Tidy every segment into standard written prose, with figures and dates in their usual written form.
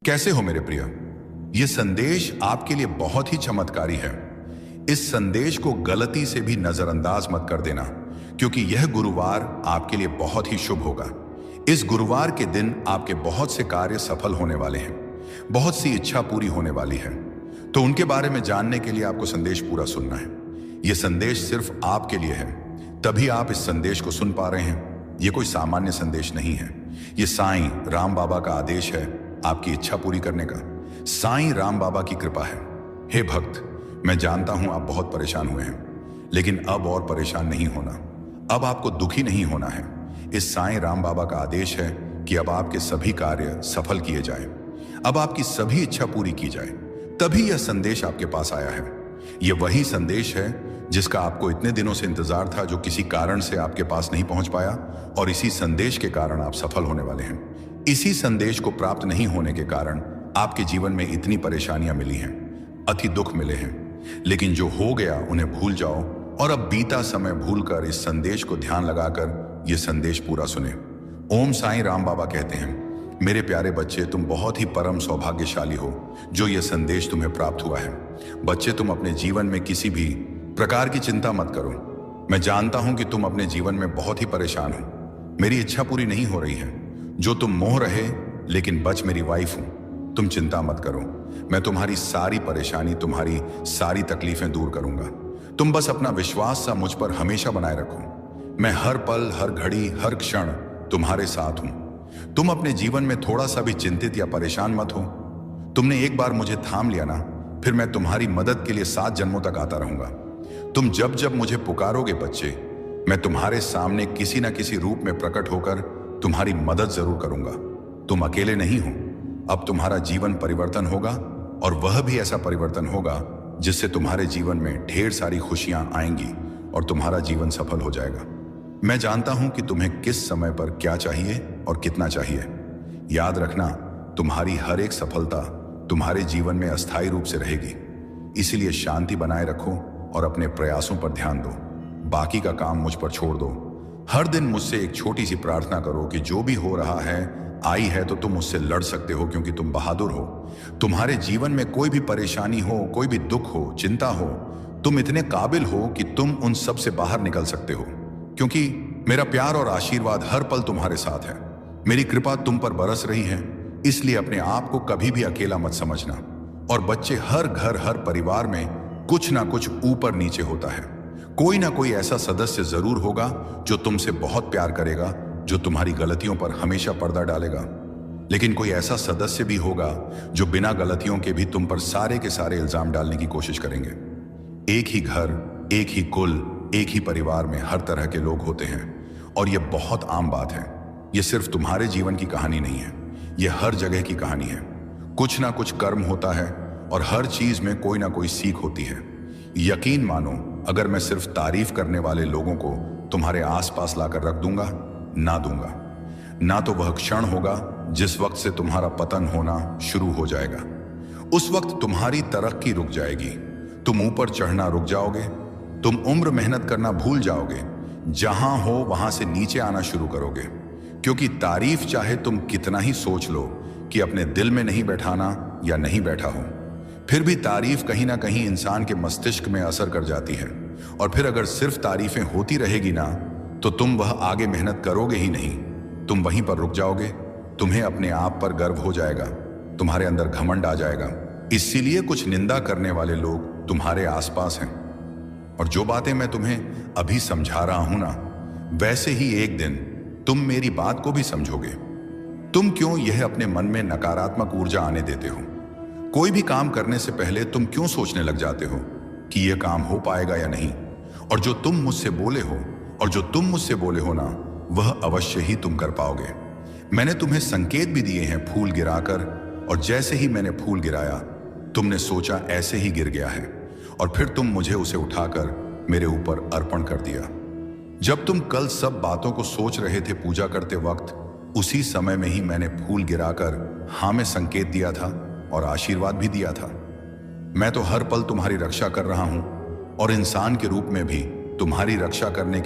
कैसे हो मेरे प्रिय? यह संदेश आपके लिए बहुत ही चमत्कारी है। इस संदेश को गलती से भी नजरअंदाज मत कर देना, क्योंकि यह गुरुवार आपके लिए बहुत ही शुभ होगा। इस गुरुवार के दिन आपके बहुत से कार्य सफल होने वाले हैं, बहुत सी इच्छा पूरी होने वाली है। तो उनके बारे में जानने के लिए आपको संदेश पूरा सुनना है। यह संदेश सिर्फ आपके लिए है, तभी आप इस संदेश को सुन पा रहे हैं। यह कोई सामान्य संदेश नहीं है। यह साईं राम बाबा का आदेश है आपकी इच्छा पूरी करने का। साईं राम बाबा की कृपा है। हे भक्त, मैं जानता हूं आप बहुत परेशान हुए हैं, लेकिन अब और परेशान नहीं होना। अब आपको दुखी नहीं होना है। इस साईं राम बाबा का आदेश है कि अब आपके सभी कार्य सफल किए जाएं, अब आपकी सभी इच्छा पूरी की जाए। तभी यह संदेश आपके पास आया है। यह वही संदेश है जिसका आपको इतने दिनों से इंतजार था, जो किसी कारण से आपके पास नहीं पहुंच पाया, और इसी संदेश के कारण आप सफल होने वाले हैं। इसी संदेश को प्राप्त नहीं होने के कारण आपके जीवन में इतनी परेशानियां मिली हैं, अति दुख मिले हैं। लेकिन जो हो गया उन्हें भूल जाओ और अब बीता समय भूलकर इस संदेश को ध्यान लगाकर यह संदेश पूरा सुने। ओम साईं राम बाबा कहते हैं, मेरे प्यारे बच्चे, तुम बहुत ही परम सौभाग्यशाली हो जो यह संदेश तुम्हें प्राप्त हुआ है। बच्चे, तुम अपने जीवन में किसी भी प्रकार की चिंता मत करो। मैं जानता हूं कि तुम अपने जीवन में बहुत ही परेशान हो। मेरी इच्छा पूरी नहीं हो रही है। जो तुम मोह रहे, लेकिन बच मेरी वाइफ हूं। तुम चिंता मत करो, मैं तुम्हारी सारी परेशानी, तुम्हारी सारी तकलीफें दूर करूंगा। तुम बस अपना विश्वास सा मुझ पर हमेशा बनाए रखो। मैं हर पल, हर घड़ी, हर क्षण तुम्हारे साथ हूं। तुम अपने जीवन में थोड़ा सा भी चिंतित या परेशान मत हो। तुमने एक बार मुझे थाम लिया ना, फिर मैं तुम्हारी मदद के लिए 7 जन्मों तक आता रहूंगा। तुम जब जब मुझे पुकारोगे बच्चे, मैं तुम्हारे सामने किसी न किसी रूप में प्रकट होकर तुम्हारी मदद जरूर करूंगा। तुम अकेले नहीं हो। अब तुम्हारा जीवन परिवर्तन होगा, और वह भी ऐसा परिवर्तन होगा जिससे तुम्हारे जीवन में ढेर सारी खुशियां आएंगी और तुम्हारा जीवन सफल हो जाएगा। मैं जानता हूं कि तुम्हें किस समय पर क्या चाहिए और कितना चाहिए। याद रखना, तुम्हारी हर एक सफलता तुम्हारे जीवन में अस्थायी रूप से रहेगी। इसीलिए शांति बनाए रखो और अपने प्रयासों पर ध्यान दो। बाकी का काम मुझ पर छोड़ दो। हर दिन मुझसे एक छोटी सी प्रार्थना करो कि जो भी हो रहा है, आई है तो तुम उससे लड़ सकते हो, क्योंकि तुम बहादुर हो। तुम्हारे जीवन में कोई भी परेशानी हो, कोई भी दुख हो, चिंता हो, तुम इतने काबिल हो कि तुम उन सब से बाहर निकल सकते हो, क्योंकि मेरा प्यार और आशीर्वाद हर पल तुम्हारे साथ है। मेरी कृपा तुम पर बरस रही है। इसलिए अपने आप को कभी भी अकेला मत समझना। और बच्चे, हर घर, हर परिवार में कुछ ना कुछ ऊपर नीचे होता है। कोई ना कोई ऐसा सदस्य जरूर होगा जो तुमसे बहुत प्यार करेगा, जो तुम्हारी गलतियों पर हमेशा पर्दा डालेगा। लेकिन कोई ऐसा सदस्य भी होगा जो बिना गलतियों के भी तुम पर सारे के सारे इल्जाम डालने की कोशिश करेंगे। एक ही घर, एक ही कुल, एक ही परिवार में हर तरह के लोग होते हैं, और यह बहुत आम बात है। यह सिर्फ तुम्हारे जीवन की कहानी नहीं है, यह हर जगह की कहानी है। कुछ ना कुछ कर्म होता है, और हर चीज में कोई ना कोई सीख होती है। यकीन मानो, अगर मैं सिर्फ तारीफ करने वाले लोगों को तुम्हारे आसपास लाकर रख दूंगा, ना तो वह क्षण होगा जिस वक्त से तुम्हारा पतन होना शुरू हो जाएगा। उस वक्त तुम्हारी तरक्की रुक जाएगी। तुम ऊपर चढ़ना रुक जाओगे। तुम उम्र मेहनत करना भूल जाओगे। जहां हो वहां से नीचे आना शुरू करोगे, क्योंकि तारीफ चाहे तुम कितना ही सोच लो कि अपने दिल में नहीं बैठाना या नहीं बैठा हो, फिर भी तारीफ कहीं ना कहीं इंसान के मस्तिष्क में असर कर जाती है। और फिर अगर सिर्फ तारीफें होती रहेगी ना, तो तुम वह आगे मेहनत करोगे ही नहीं। तुम वहीं पर रुक जाओगे। तुम्हें अपने आप पर गर्व हो जाएगा, तुम्हारे अंदर घमंड आ जाएगा। इसीलिए कुछ निंदा करने वाले लोग तुम्हारे आसपास हैं। और जो बातें मैं तुम्हें अभी समझा रहा हूं ना, वैसे ही एक दिन तुम मेरी बात को भी समझोगे। तुम क्यों यह अपने मन में नकारात्मक ऊर्जा आने देते हो? कोई भी काम करने से पहले तुम क्यों सोचने लग जाते हो कि यह काम हो पाएगा या नहीं? और जो तुम मुझसे बोले हो ना, वह अवश्य ही तुम कर पाओगे। मैंने तुम्हें संकेत भी दिए हैं फूल गिराकर, और जैसे ही मैंने फूल गिराया, तुमने सोचा ऐसे ही गिर गया है, और फिर तुम मुझे उसे उठाकर मेरे ऊपर अर्पण कर दिया। जब तुम कल सब बातों को सोच रहे थे पूजा करते वक्त, उसी समय में ही मैंने फूल गिराकर हाँ में संकेत दिया था और आशीर्वाद भी दिया था। मैं तो हर पल तुम्हारी रक्षा कर रहा हूं, और इंसान के रूप में भी तुम्हारी रक्षा करने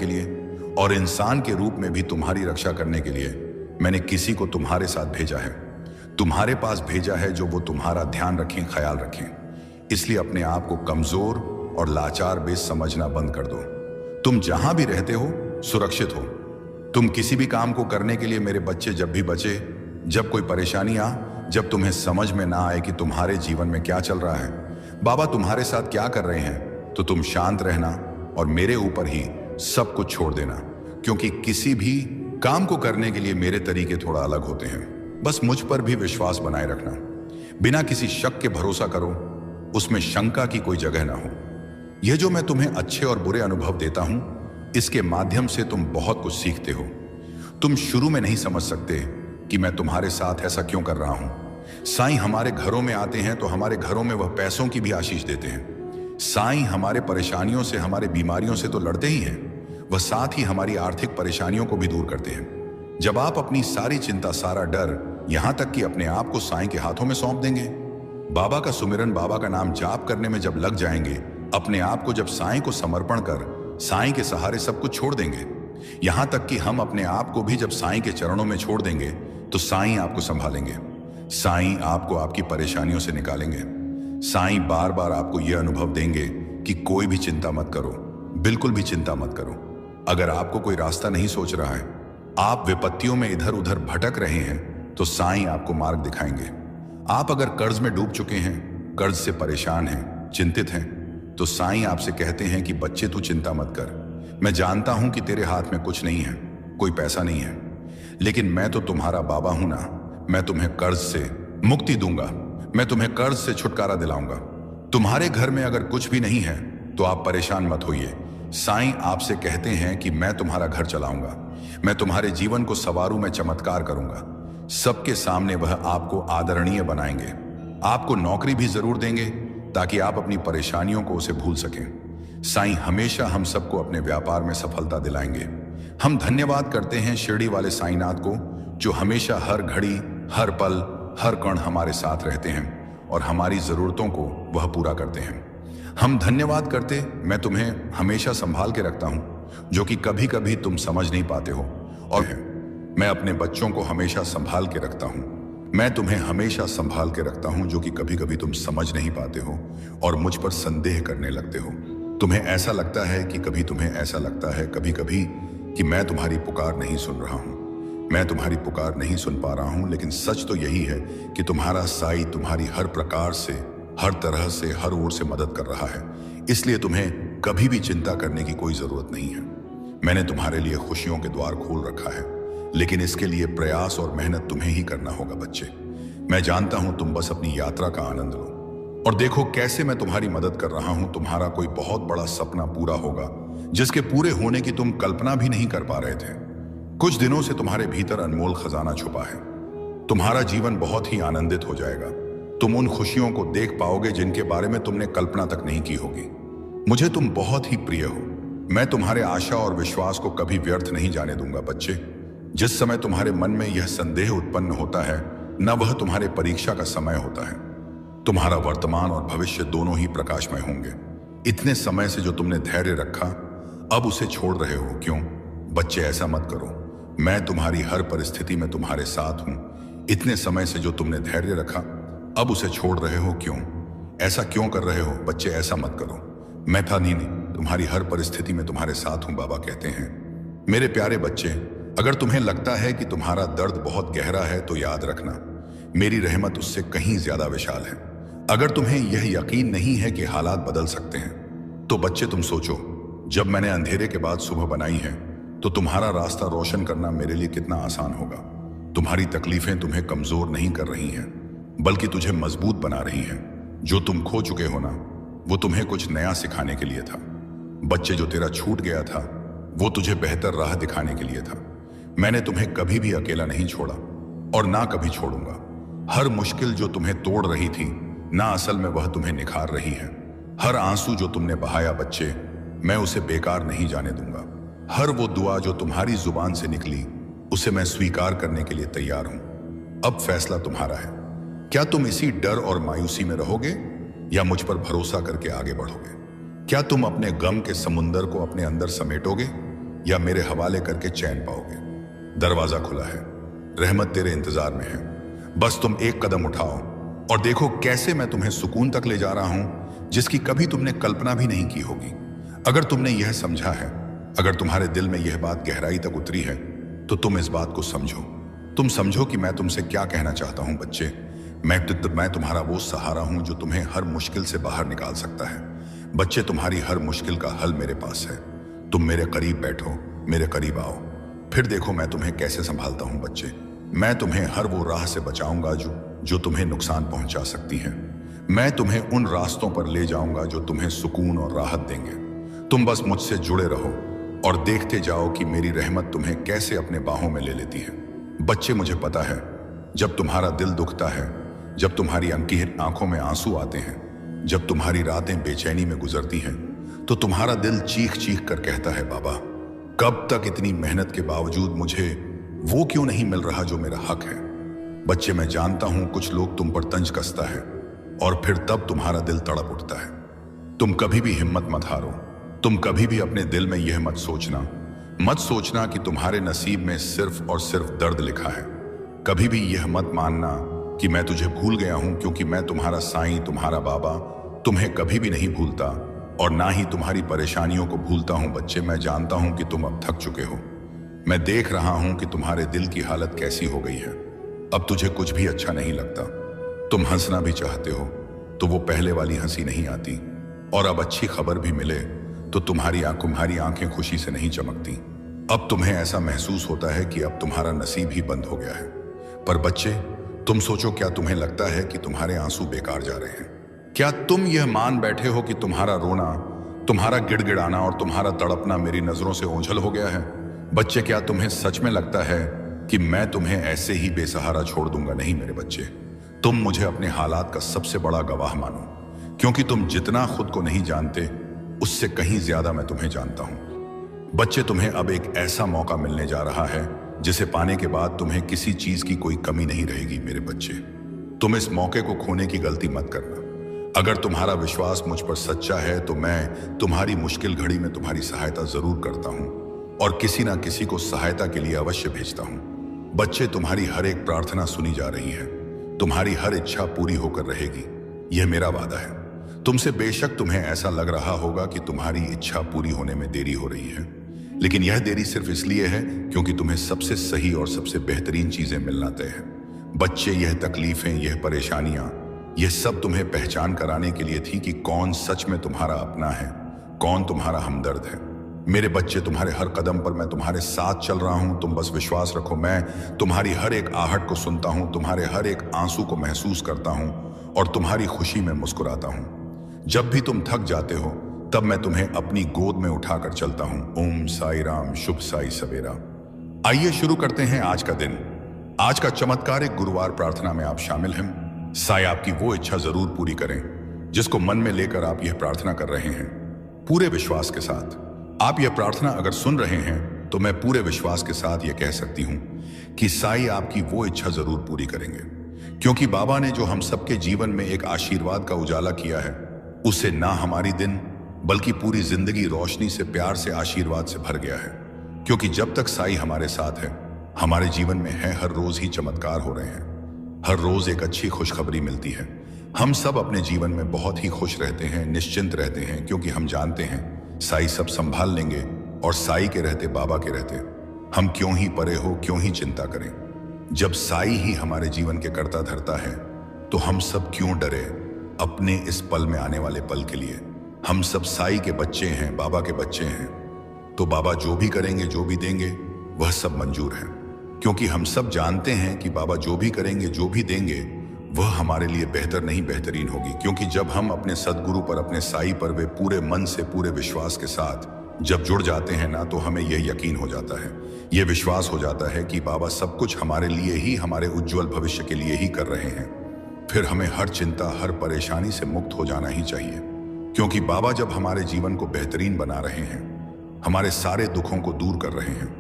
के लिए मैंने किसी को तुम्हारे साथ भेजा है। तुम्हारे पास भेजा है जो वो तुम्हारा ध्यान रखें, ख्याल रखें। इसलिए अपने आप को कमजोर और लाचार बेस समझना बंद कर दो। तुम जहां भी रहते हो सुरक्षित हो। तुम किसी भी काम को करने के लिए मेरे बच्चे जब भी बचे, जब कोई परेशानी आ, जब तुम्हें समझ में ना आए कि तुम्हारे जीवन में क्या चल रहा है, बाबा तुम्हारे साथ क्या कर रहे हैं, तो तुम शांत रहना और मेरे ऊपर ही सब कुछ छोड़ देना। क्योंकि किसी भी काम को करने के लिए मेरे तरीके थोड़ा अलग होते हैं। बस मुझ पर भी विश्वास बनाए रखना। बिना किसी शक के भरोसा करो, उसमें शंका की कोई जगह ना हो। यह जो मैं तुम्हें अच्छे और बुरे अनुभव देता हूं, इसके माध्यम से तुम बहुत कुछ सीखते हो। तुम शुरू में नहीं समझ सकते कि मैं तुम्हारे साथ ऐसा क्यों कर रहा हूं। साईं हमारे घरों में आते हैं तो हमारे घरों में वह पैसों की भी आशीष देते हैं। साईं हमारे परेशानियों से, हमारे बीमारियों से तो लड़ते ही हैं, वह साथ ही हमारी आर्थिक परेशानियों को भी दूर करते हैं। जब आप अपनी सारी चिंता, सारा डर, यहां तक कि अपने आप को साईं के हाथों में सौंप देंगे, बाबा का सुमिरन, बाबा का नाम जाप करने में जब लग जाएंगे, अपने आप को जब साईं को समर्पण कर साईं के सहारे सब कुछ छोड़ देंगे, यहां तक कि हम अपने आप को भी जब साईं के चरणों में छोड़ देंगे, तो साईं आपको संभालेंगे। साईं आपको आपकी परेशानियों से निकालेंगे। साईं बार बार आपको यह अनुभव देंगे कि कोई भी चिंता मत करो, बिल्कुल भी चिंता मत करो। अगर आपको कोई रास्ता नहीं सोच रहा है, आप विपत्तियों में इधर उधर भटक रहे हैं, तो साईं आपको मार्ग दिखाएंगे। आप अगर कर्ज में डूब चुके हैं, कर्ज से परेशान हैं, चिंतित हैं, तो साईं आपसे कहते हैं कि बच्चे तू चिंता मत कर। मैं जानता हूं कि तेरे हाथ में कुछ नहीं है, कोई पैसा नहीं है, लेकिन मैं तो तुम्हारा बाबा हूं ना। मैं तुम्हें कर्ज से मुक्ति दूंगा, मैं तुम्हें कर्ज से छुटकारा दिलाऊंगा। तुम्हारे घर में अगर कुछ भी नहीं है तो आप परेशान मत होइए। साईं आपसे कहते हैं कि मैं तुम्हारा घर चलाऊंगा, मैं तुम्हारे जीवन को संवारूं, मैं चमत्कार करूंगा। सबके सामने वह आपको आदरणीय बनाएंगे। आपको नौकरी भी जरूर देंगे ताकि आप अपनी परेशानियों को उसे भूल सकें। साईं हमेशा हम सबको अपने व्यापार में सफलता दिलाएंगे। हम धन्यवाद करते हैं शिरडी वाले साईनाथ को, जो हमेशा हर घड़ी, हर पल, हर कण हमारे साथ रहते हैं और हमारी जरूरतों को वह पूरा करते हैं। हम धन्यवाद करते, मैं तुम्हें हमेशा संभाल के रखता हूं, जो कि कभी कभी तुम समझ नहीं पाते हो, और मैं अपने बच्चों को हमेशा संभाल के रखता हूं। मैं तुम्हें हमेशा संभाल के रखता हूं, जो कि कभी कभी तुम समझ नहीं पाते हो और मुझ पर संदेह करने लगते हो। तुम्हें ऐसा लगता है कि कभी तुम्हें ऐसा लगता है कभी कभी कि मैं तुम्हारी पुकार नहीं सुन रहा हूं, मैं तुम्हारी पुकार नहीं सुन पा रहा हूं। लेकिन सच तो यही है कि तुम्हारा साईं तुम्हारी हर प्रकार से, हर तरह से, हर ओर से मदद कर रहा है। इसलिए तुम्हें कभी भी चिंता करने की कोई जरूरत नहीं है। मैंने तुम्हारे लिए खुशियों के द्वार खोल रखा है, लेकिन इसके लिए प्रयास और मेहनत तुम्हें ही करना होगा बच्चे। मैं जानता हूं, तुम बस अपनी यात्रा का आनंद लो और देखो कैसे मैं तुम्हारी मदद कर रहा हूं। तुम्हारा कोई बहुत बड़ा सपना पूरा होगा, जिसके पूरे होने की तुम कल्पना भी नहीं कर पा रहे थे। कुछ दिनों से तुम्हारे भीतर अनमोल खजाना छुपा है। तुम्हारा जीवन बहुत ही आनंदित हो जाएगा। तुम उन खुशियों को देख पाओगे जिनके बारे में तुमने कल्पना तक नहीं की होगी। मुझे तुम बहुत ही प्रिय हो। मैं तुम्हारे आशा और विश्वास को कभी व्यर्थ नहीं जाने दूंगा बच्चे। जिस समय तुम्हारे मन में यह संदेह उत्पन्न होता है, न वह तुम्हारे परीक्षा का समय होता है। तुम्हारा वर्तमान और भविष्य दोनों ही प्रकाशमय होंगे। इतने समय से जो तुमने धैर्य रखा, अब उसे छोड़ रहे हो क्यों? बच्चे ऐसा मत करो। मैं तुम्हारी हर परिस्थिति में तुम्हारे साथ हूं। इतने समय से जो तुमने धैर्य रखा, अब उसे छोड़ रहे हो क्यों? ऐसा क्यों कर रहे हो? बच्चे ऐसा मत करो। मैं था नहीं, तुम्हारी हर परिस्थिति में तुम्हारे साथ हूं, बाबा कहते हैं। मेरे प्यारे बच्चे, अगर तुम्हें लगता है कि तुम्हारा दर्द बहुत गहरा है, तो याद रखना, मेरी रहमत उससे कहीं ज्यादा विशाल है। अगर तुम्हें यह यकीन नहीं है कि हालात बदल सकते हैं, तो बच्चे तुम सोचो, जब मैंने अंधेरे के बाद सुबह बनाई है, तो तुम्हारा रास्ता रोशन करना मेरे लिए कितना आसान होगा। तुम्हारी तकलीफें तुम्हें कमजोर नहीं कर रही हैं, बल्कि तुझे मजबूत बना रही हैं। जो तुम खो चुके हो ना, वो तुम्हें कुछ नया सिखाने के लिए था। बच्चे, जो तेरा छूट गया था, वो तुझे बेहतर राह दिखाने के लिए था। मैंने तुम्हें कभी भी अकेला नहीं छोड़ा और ना कभी छोड़ूंगा। हर मुश्किल जो तुम्हें तोड़ रही थी ना, असल में वह तुम्हें निखार रही है। हर आंसू जो तुमने बहाया बच्चे, मैं उसे बेकार नहीं जाने दूंगा। हर वो दुआ जो तुम्हारी जुबान से निकली, उसे मैं स्वीकार करने के लिए तैयार हूं। अब फैसला तुम्हारा है। क्या तुम इसी डर और मायूसी में रहोगे या मुझ पर भरोसा करके आगे बढ़ोगे? क्या तुम अपने गम के समुंदर को अपने अंदर समेटोगे या मेरे हवाले करके चैन पाओगे? दरवाजा खुला है, रहमत तेरे इंतजार में है। बस तुम एक कदम उठाओ और देखो कैसे मैं तुम्हें सुकून तक ले जा रहा हूं जिसकी कभी तुमने कल्पना भी नहीं की होगी। अगर तुमने यह समझा है, अगर तुम्हारे दिल में यह बात गहराई तक उतरी है, तो तुम इस बात को समझो। तुम समझो कि मैं तुमसे क्या कहना चाहता हूं बच्चे। मैं तुम्हारा वो सहारा हूं जो तुम्हें हर मुश्किल से बाहर निकाल सकता है। बच्चे, तुम्हारी हर मुश्किल का हल मेरे पास है। तुम मेरे करीब बैठो, मेरे करीब आओ, फिर देखो मैं तुम्हें कैसे संभालता हूं बच्चे। मैं तुम्हें हर वो राह से बचाऊंगा जो तुम्हें नुकसान पहुंचा सकती है। मैं तुम्हें उन रास्तों पर ले जाऊंगा जो तुम्हें सुकून और राहत देंगे। तुम बस मुझसे जुड़े रहो और देखते जाओ कि मेरी रहमत तुम्हें कैसे अपने बाहों में ले लेती है। बच्चे, मुझे पता है जब तुम्हारा दिल दुखता है, जब तुम्हारी आंखों में आंसू आते हैं, जब तुम्हारी रातें बेचैनी में गुजरती हैं, तो तुम्हारा दिल चीख चीख कर कहता है, बाबा कब तक इतनी मेहनत के बावजूद मुझे वो क्यों नहीं मिल रहा जो मेरा हक है। बच्चे, मैं जानता हूं कुछ लोग तुम पर तंज कसता है और फिर तब तुम्हारा दिल तड़प उठता है। तुम कभी भी हिम्मत मत हारो। तुम कभी भी अपने दिल में यह मत सोचना कि तुम्हारे नसीब में सिर्फ और सिर्फ दर्द लिखा है। कभी भी यह मत मानना कि मैं तुझे भूल गया हूं, क्योंकि मैं तुम्हारा साईं, तुम्हारा बाबा तुम्हें कभी भी नहीं भूलता और ना ही तुम्हारी परेशानियों को भूलता हूं। बच्चे, मैं जानता हूं कि तुम अब थक चुके हो। मैं देख रहा हूं कि तुम्हारे दिल की हालत कैसी हो गई है। अब तुझे कुछ भी अच्छा नहीं लगता। तुम हंसना भी चाहते हो तो वो पहले वाली हंसी नहीं आती, और अब अच्छी खबर भी मिले तो तुम्हारी आंखें खुशी से नहीं चमकती। अब तुम्हें ऐसा महसूस होता है कि अब तुम्हारा नसीब ही बंद हो गया है। पर बच्चे, तुम सोचो, क्या तुम्हें लगता है कि तुम्हारे आंसू बेकार जा रहे हैं? क्या तुम यह मान बैठे हो कि तुम्हारा रोना, तुम्हारा गिड़गिड़ाना और तुम्हारा तड़पना मेरी नजरों से ओझल हो गया है? बच्चे, क्या तुम्हें सच में लगता है कि मैं तुम्हें ऐसे ही बेसहारा छोड़ दूंगा? नहीं मेरे बच्चे, तुम मुझे अपने हालात का सबसे बड़ा गवाह मानो, क्योंकि तुम जितना खुद को नहीं जानते उससे कहीं ज्यादा मैं तुम्हें जानता हूं। बच्चे, तुम्हें अब एक ऐसा मौका मिलने जा रहा है जिसे पाने के बाद तुम्हें किसी चीज की कोई कमी नहीं रहेगी। मेरे बच्चे, तुम इस मौके को खोने की गलती मत करना। अगर तुम्हारा विश्वास मुझ पर सच्चा है तो मैं तुम्हारी मुश्किल घड़ी में तुम्हारी सहायता जरूर करता हूं और किसी ना किसी को सहायता के लिए अवश्य भेजता हूं। बच्चे, तुम्हारी हर एक प्रार्थना सुनी जा रही है। तुम्हारी हर इच्छा पूरी होकर रहेगी, यह मेरा वादा है। तुमसे बेशक तुम्हें ऐसा लग रहा होगा कि तुम्हारी इच्छा पूरी होने में देरी हो रही है, लेकिन यह देरी सिर्फ इसलिए है क्योंकि तुम्हें सबसे सही और सबसे बेहतरीन चीजें मिलना तय है। बच्चे, यह तकलीफें, यह परेशानियां, यह सब तुम्हें पहचान कराने के लिए थी कि कौन सच में तुम्हारा अपना है, कौन तुम्हारा हमदर्द है। मेरे बच्चे, तुम्हारे हर कदम पर मैं तुम्हारे साथ चल रहा हूं। तुम बस विश्वास रखो, मैं तुम्हारी हर एक आहट को सुनता हूं, तुम्हारे हर एक आंसू को महसूस करता हूं और तुम्हारी खुशी में मुस्कुराता हूं। जब भी तुम थक जाते हो तब मैं तुम्हें अपनी गोद में उठाकर चलता हूं। ओम साई राम, शुभ साई सवेरा। आइए शुरू करते हैं आज का दिन। आज का चमत्कारिक गुरुवार प्रार्थना में आप शामिल हैं। साई आपकी वो इच्छा जरूर पूरी करें जिसको मन में लेकर आप यह प्रार्थना कर रहे हैं। पूरे विश्वास के साथ आप यह प्रार्थना अगर सुन रहे हैं तो मैं पूरे विश्वास के साथ यह कह सकती हूं कि साई आपकी वो इच्छा जरूर पूरी करेंगे, क्योंकि बाबा ने जो हम सबके जीवन में एक आशीर्वाद का उजाला किया है, उससे ना हमारी दिन बल्कि पूरी जिंदगी रोशनी से, प्यार से, आशीर्वाद से भर गया है। क्योंकि जब तक साई हमारे साथ है, हमारे जीवन में है, हर रोज ही चमत्कार हो रहे हैं। हर रोज एक अच्छी खुशखबरी मिलती है। हम सब अपने जीवन में बहुत ही खुश रहते हैं, निश्चिंत रहते हैं, क्योंकि हम जानते हैं साई सब संभाल लेंगे और साई के रहते, बाबा के रहते हम क्यों ही परे हो, क्यों ही चिंता करें। जब साई ही हमारे जीवन के कर्ता धर्ता है तो हम सब क्यों डरे अपने इस पल में आने वाले पल के लिए। हम सब साई के बच्चे हैं, बाबा के बच्चे हैं, तो बाबा जो भी करेंगे, जो भी देंगे, वह सब मंजूर है। क्योंकि हम सब जानते हैं कि बाबा जो भी करेंगे, जो भी देंगे, वह हमारे लिए बेहतर नहीं बेहतरीन होगी। क्योंकि जब हम अपने सदगुरु पर, अपने साई पर वे पूरे मन से, पूरे विश्वास के साथ जब जुड़ जाते हैं ना, तो हमें यह यकीन हो जाता है, यह विश्वास हो जाता है कि बाबा सब कुछ हमारे लिए ही, हमारे उज्जवल भविष्य के लिए ही कर रहे हैं। फिर हमें हर चिंता, हर परेशानी से मुक्त हो जाना ही चाहिए, क्योंकि बाबा जब हमारे जीवन को बेहतरीन बना रहे हैं, हमारे सारे दुखों को दूर कर रहे हैं,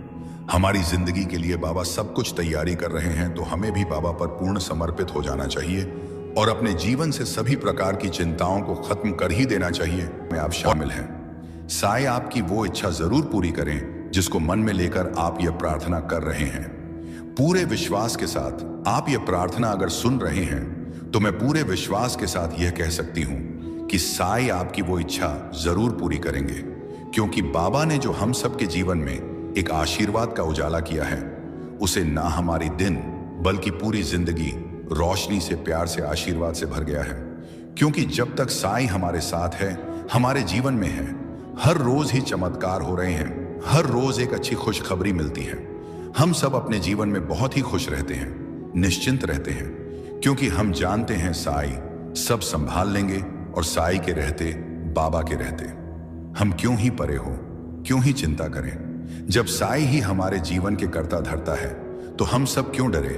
हमारी जिंदगी के लिए बाबा सब कुछ तैयारी कर रहे हैं, तो हमें भी बाबा पर पूर्ण समर्पित हो जाना चाहिए और अपने जीवन से सभी प्रकार की चिंताओं को खत्म कर ही देना चाहिए। में आप शामिल हैं। साई आपकी वो इच्छा जरूर पूरी करें जिसको मन में लेकर आप यह प्रार्थना कर रहे हैं। पूरे विश्वास के साथ आप ये प्रार्थना अगर सुन रहे हैं तो मैं पूरे विश्वास के साथ यह कह सकती हूं कि साईं आपकी वो इच्छा जरूर पूरी करेंगे, क्योंकि बाबा ने जो हम सबके जीवन में एक आशीर्वाद का उजाला किया है, उसे ना हमारी दिन बल्कि पूरी जिंदगी रोशनी से, प्यार से, आशीर्वाद से भर गया है। क्योंकि जब तक साईं हमारे साथ है, हमारे जीवन में है, हर रोज ही चमत्कार हो रहे हैं, हर रोज एक अच्छी खुशखबरी मिलती है। हम सब अपने जीवन में बहुत ही खुश रहते हैं, निश्चिंत रहते हैं, क्योंकि हम जानते हैं साईं सब संभाल लेंगे और साईं के रहते बाबा के रहते हम क्यों ही परे हो, क्यों ही चिंता करें। जब साईं ही हमारे जीवन के कर्ता धर्ता है तो हम सब क्यों डरे।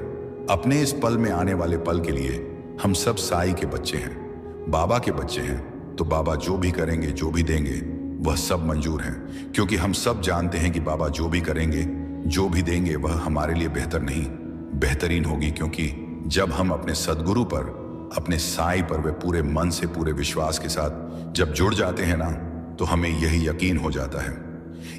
अपने इस पल में आने वाले पल के लिए हम सब साईं के बच्चे हैं, बाबा के बच्चे हैं, तो बाबा जो भी करेंगे, जो भी देंगे, वह सब मंजूर है। क्योंकि हम सब जानते हैं कि बाबा जो भी करेंगे, जो भी देंगे, वह हमारे लिए बेहतर नहीं, बेहतरीन होगी। क्योंकि जब हम अपने सदगुरु पर, अपने साईं पर वे पूरे मन से, पूरे विश्वास के साथ जब जुड़ जाते हैं ना, तो हमें यही यकीन हो जाता है,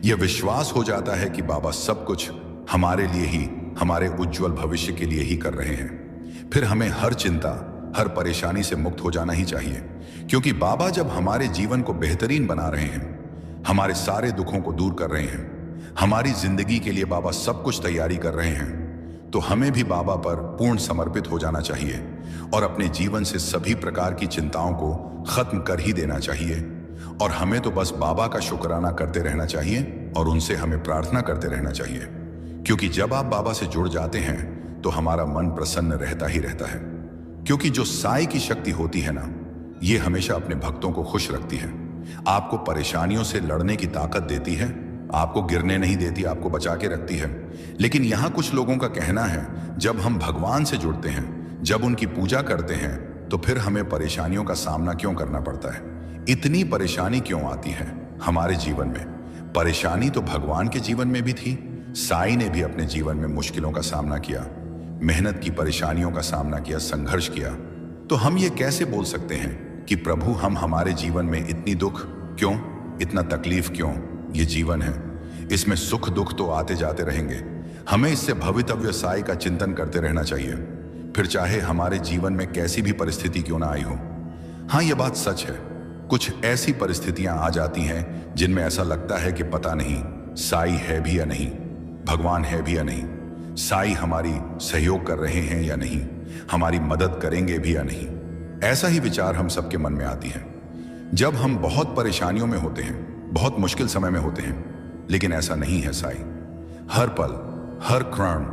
यह विश्वास हो जाता है कि बाबा सब कुछ हमारे लिए ही, हमारे उज्जवल भविष्य के लिए ही कर रहे हैं। फिर हमें हर चिंता, हर परेशानी से मुक्त हो जाना ही चाहिए, क्योंकि बाबा जब हमारे जीवन को बेहतरीन बना रहे हैं, हमारे सारे दुखों को दूर कर रहे हैं, हमारी जिंदगी के लिए बाबा सब कुछ तैयारी कर रहे हैं, तो हमें भी बाबा पर पूर्ण समर्पित हो जाना चाहिए और अपने जीवन से सभी प्रकार की चिंताओं को खत्म कर ही देना चाहिए। और हमें तो बस बाबा का शुक्राना करते रहना चाहिए और उनसे हमें प्रार्थना करते रहना चाहिए, क्योंकि जब आप बाबा से जुड़ जाते हैं तो हमारा मन प्रसन्न रहता ही रहता है। क्योंकि जो साईं की शक्ति होती है ना, ये हमेशा अपने भक्तों को खुश रखती है, आपको परेशानियों से लड़ने की ताकत देती है, आपको गिरने नहीं देती, आपको बचा के रखती है। लेकिन यहाँ कुछ लोगों का कहना है, जब हम भगवान से जुड़ते हैं, जब उनकी पूजा करते हैं, तो फिर हमें परेशानियों का सामना क्यों करना पड़ता है, इतनी परेशानी क्यों आती है हमारे जीवन में। परेशानी तो भगवान के जीवन में भी थी, साईं ने भी अपने जीवन में मुश्किलों का सामना किया, मेहनत की, परेशानियों का सामना किया, संघर्ष किया। तो हम ये कैसे बोल सकते हैं कि प्रभु हम हमारे जीवन में इतनी दुख क्यों, इतना तकलीफ क्यों। ये जीवन है, इसमें सुख दुख तो आते जाते रहेंगे, हमें इससे भवितव्य साईं का चिंतन करते रहना चाहिए, फिर चाहे हमारे जीवन में कैसी भी परिस्थिति क्यों ना आई हो। हाँ, ये बात सच है, कुछ ऐसी परिस्थितियां आ जाती हैं जिनमें ऐसा लगता है कि पता नहीं साईं है भी या नहीं, भगवान है भी या नहीं, साईं हमारी सहयोग कर रहे हैं या नहीं, हमारी मदद करेंगे भी या नहीं। ऐसा ही विचार हम सबके मन में आती है जब हम बहुत परेशानियों में होते हैं, बहुत मुश्किल समय में होते हैं। लेकिन ऐसा नहीं है, साईं हर पल, हर क्षण,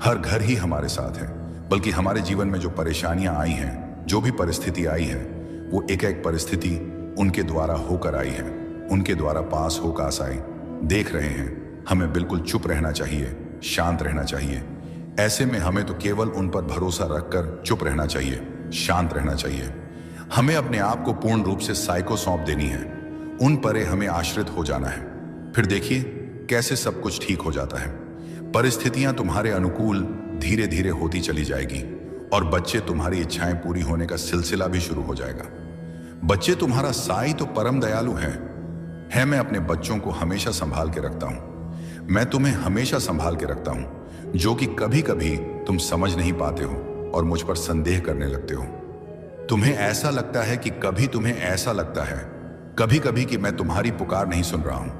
हर घर ही हमारे साथ है। बल्कि हमारे जीवन में जो परेशानियां आई हैं, जो भी परिस्थिति आई है, वो एक एक परिस्थिति उनके द्वारा होकर आई है, उनके द्वारा पास होकर साईं देख रहे हैं। हमें बिल्कुल चुप रहना चाहिए, शांत रहना चाहिए। ऐसे में हमें तो केवल उन पर भरोसा रखकर चुप रहना चाहिए, शांत रहना चाहिए। हमें अपने आप को पूर्ण रूप से साईं को सौंप देनी है, उन पर हमें आश्रित हो जाना है। फिर देखिए कैसे सब कुछ ठीक हो जाता है। परिस्थितियां तुम्हारे अनुकूल धीरे धीरे होती चली जाएगी और बच्चे तुम्हारी इच्छाएं पूरी होने का सिलसिला भी शुरू हो जाएगा। बच्चे तुम्हारा साईं तो परम दयालु है। मैं अपने बच्चों को हमेशा संभाल के रखता हूं, मैं तुम्हें हमेशा संभाल के रखता हूं, जो कि कभी कभी तुम समझ नहीं पाते हो और मुझ पर संदेह करने लगते हो। तुम्हें ऐसा लगता है कि तुम्हें ऐसा लगता है कभी कभी कि मैं तुम्हारी पुकार नहीं सुन रहा हूं,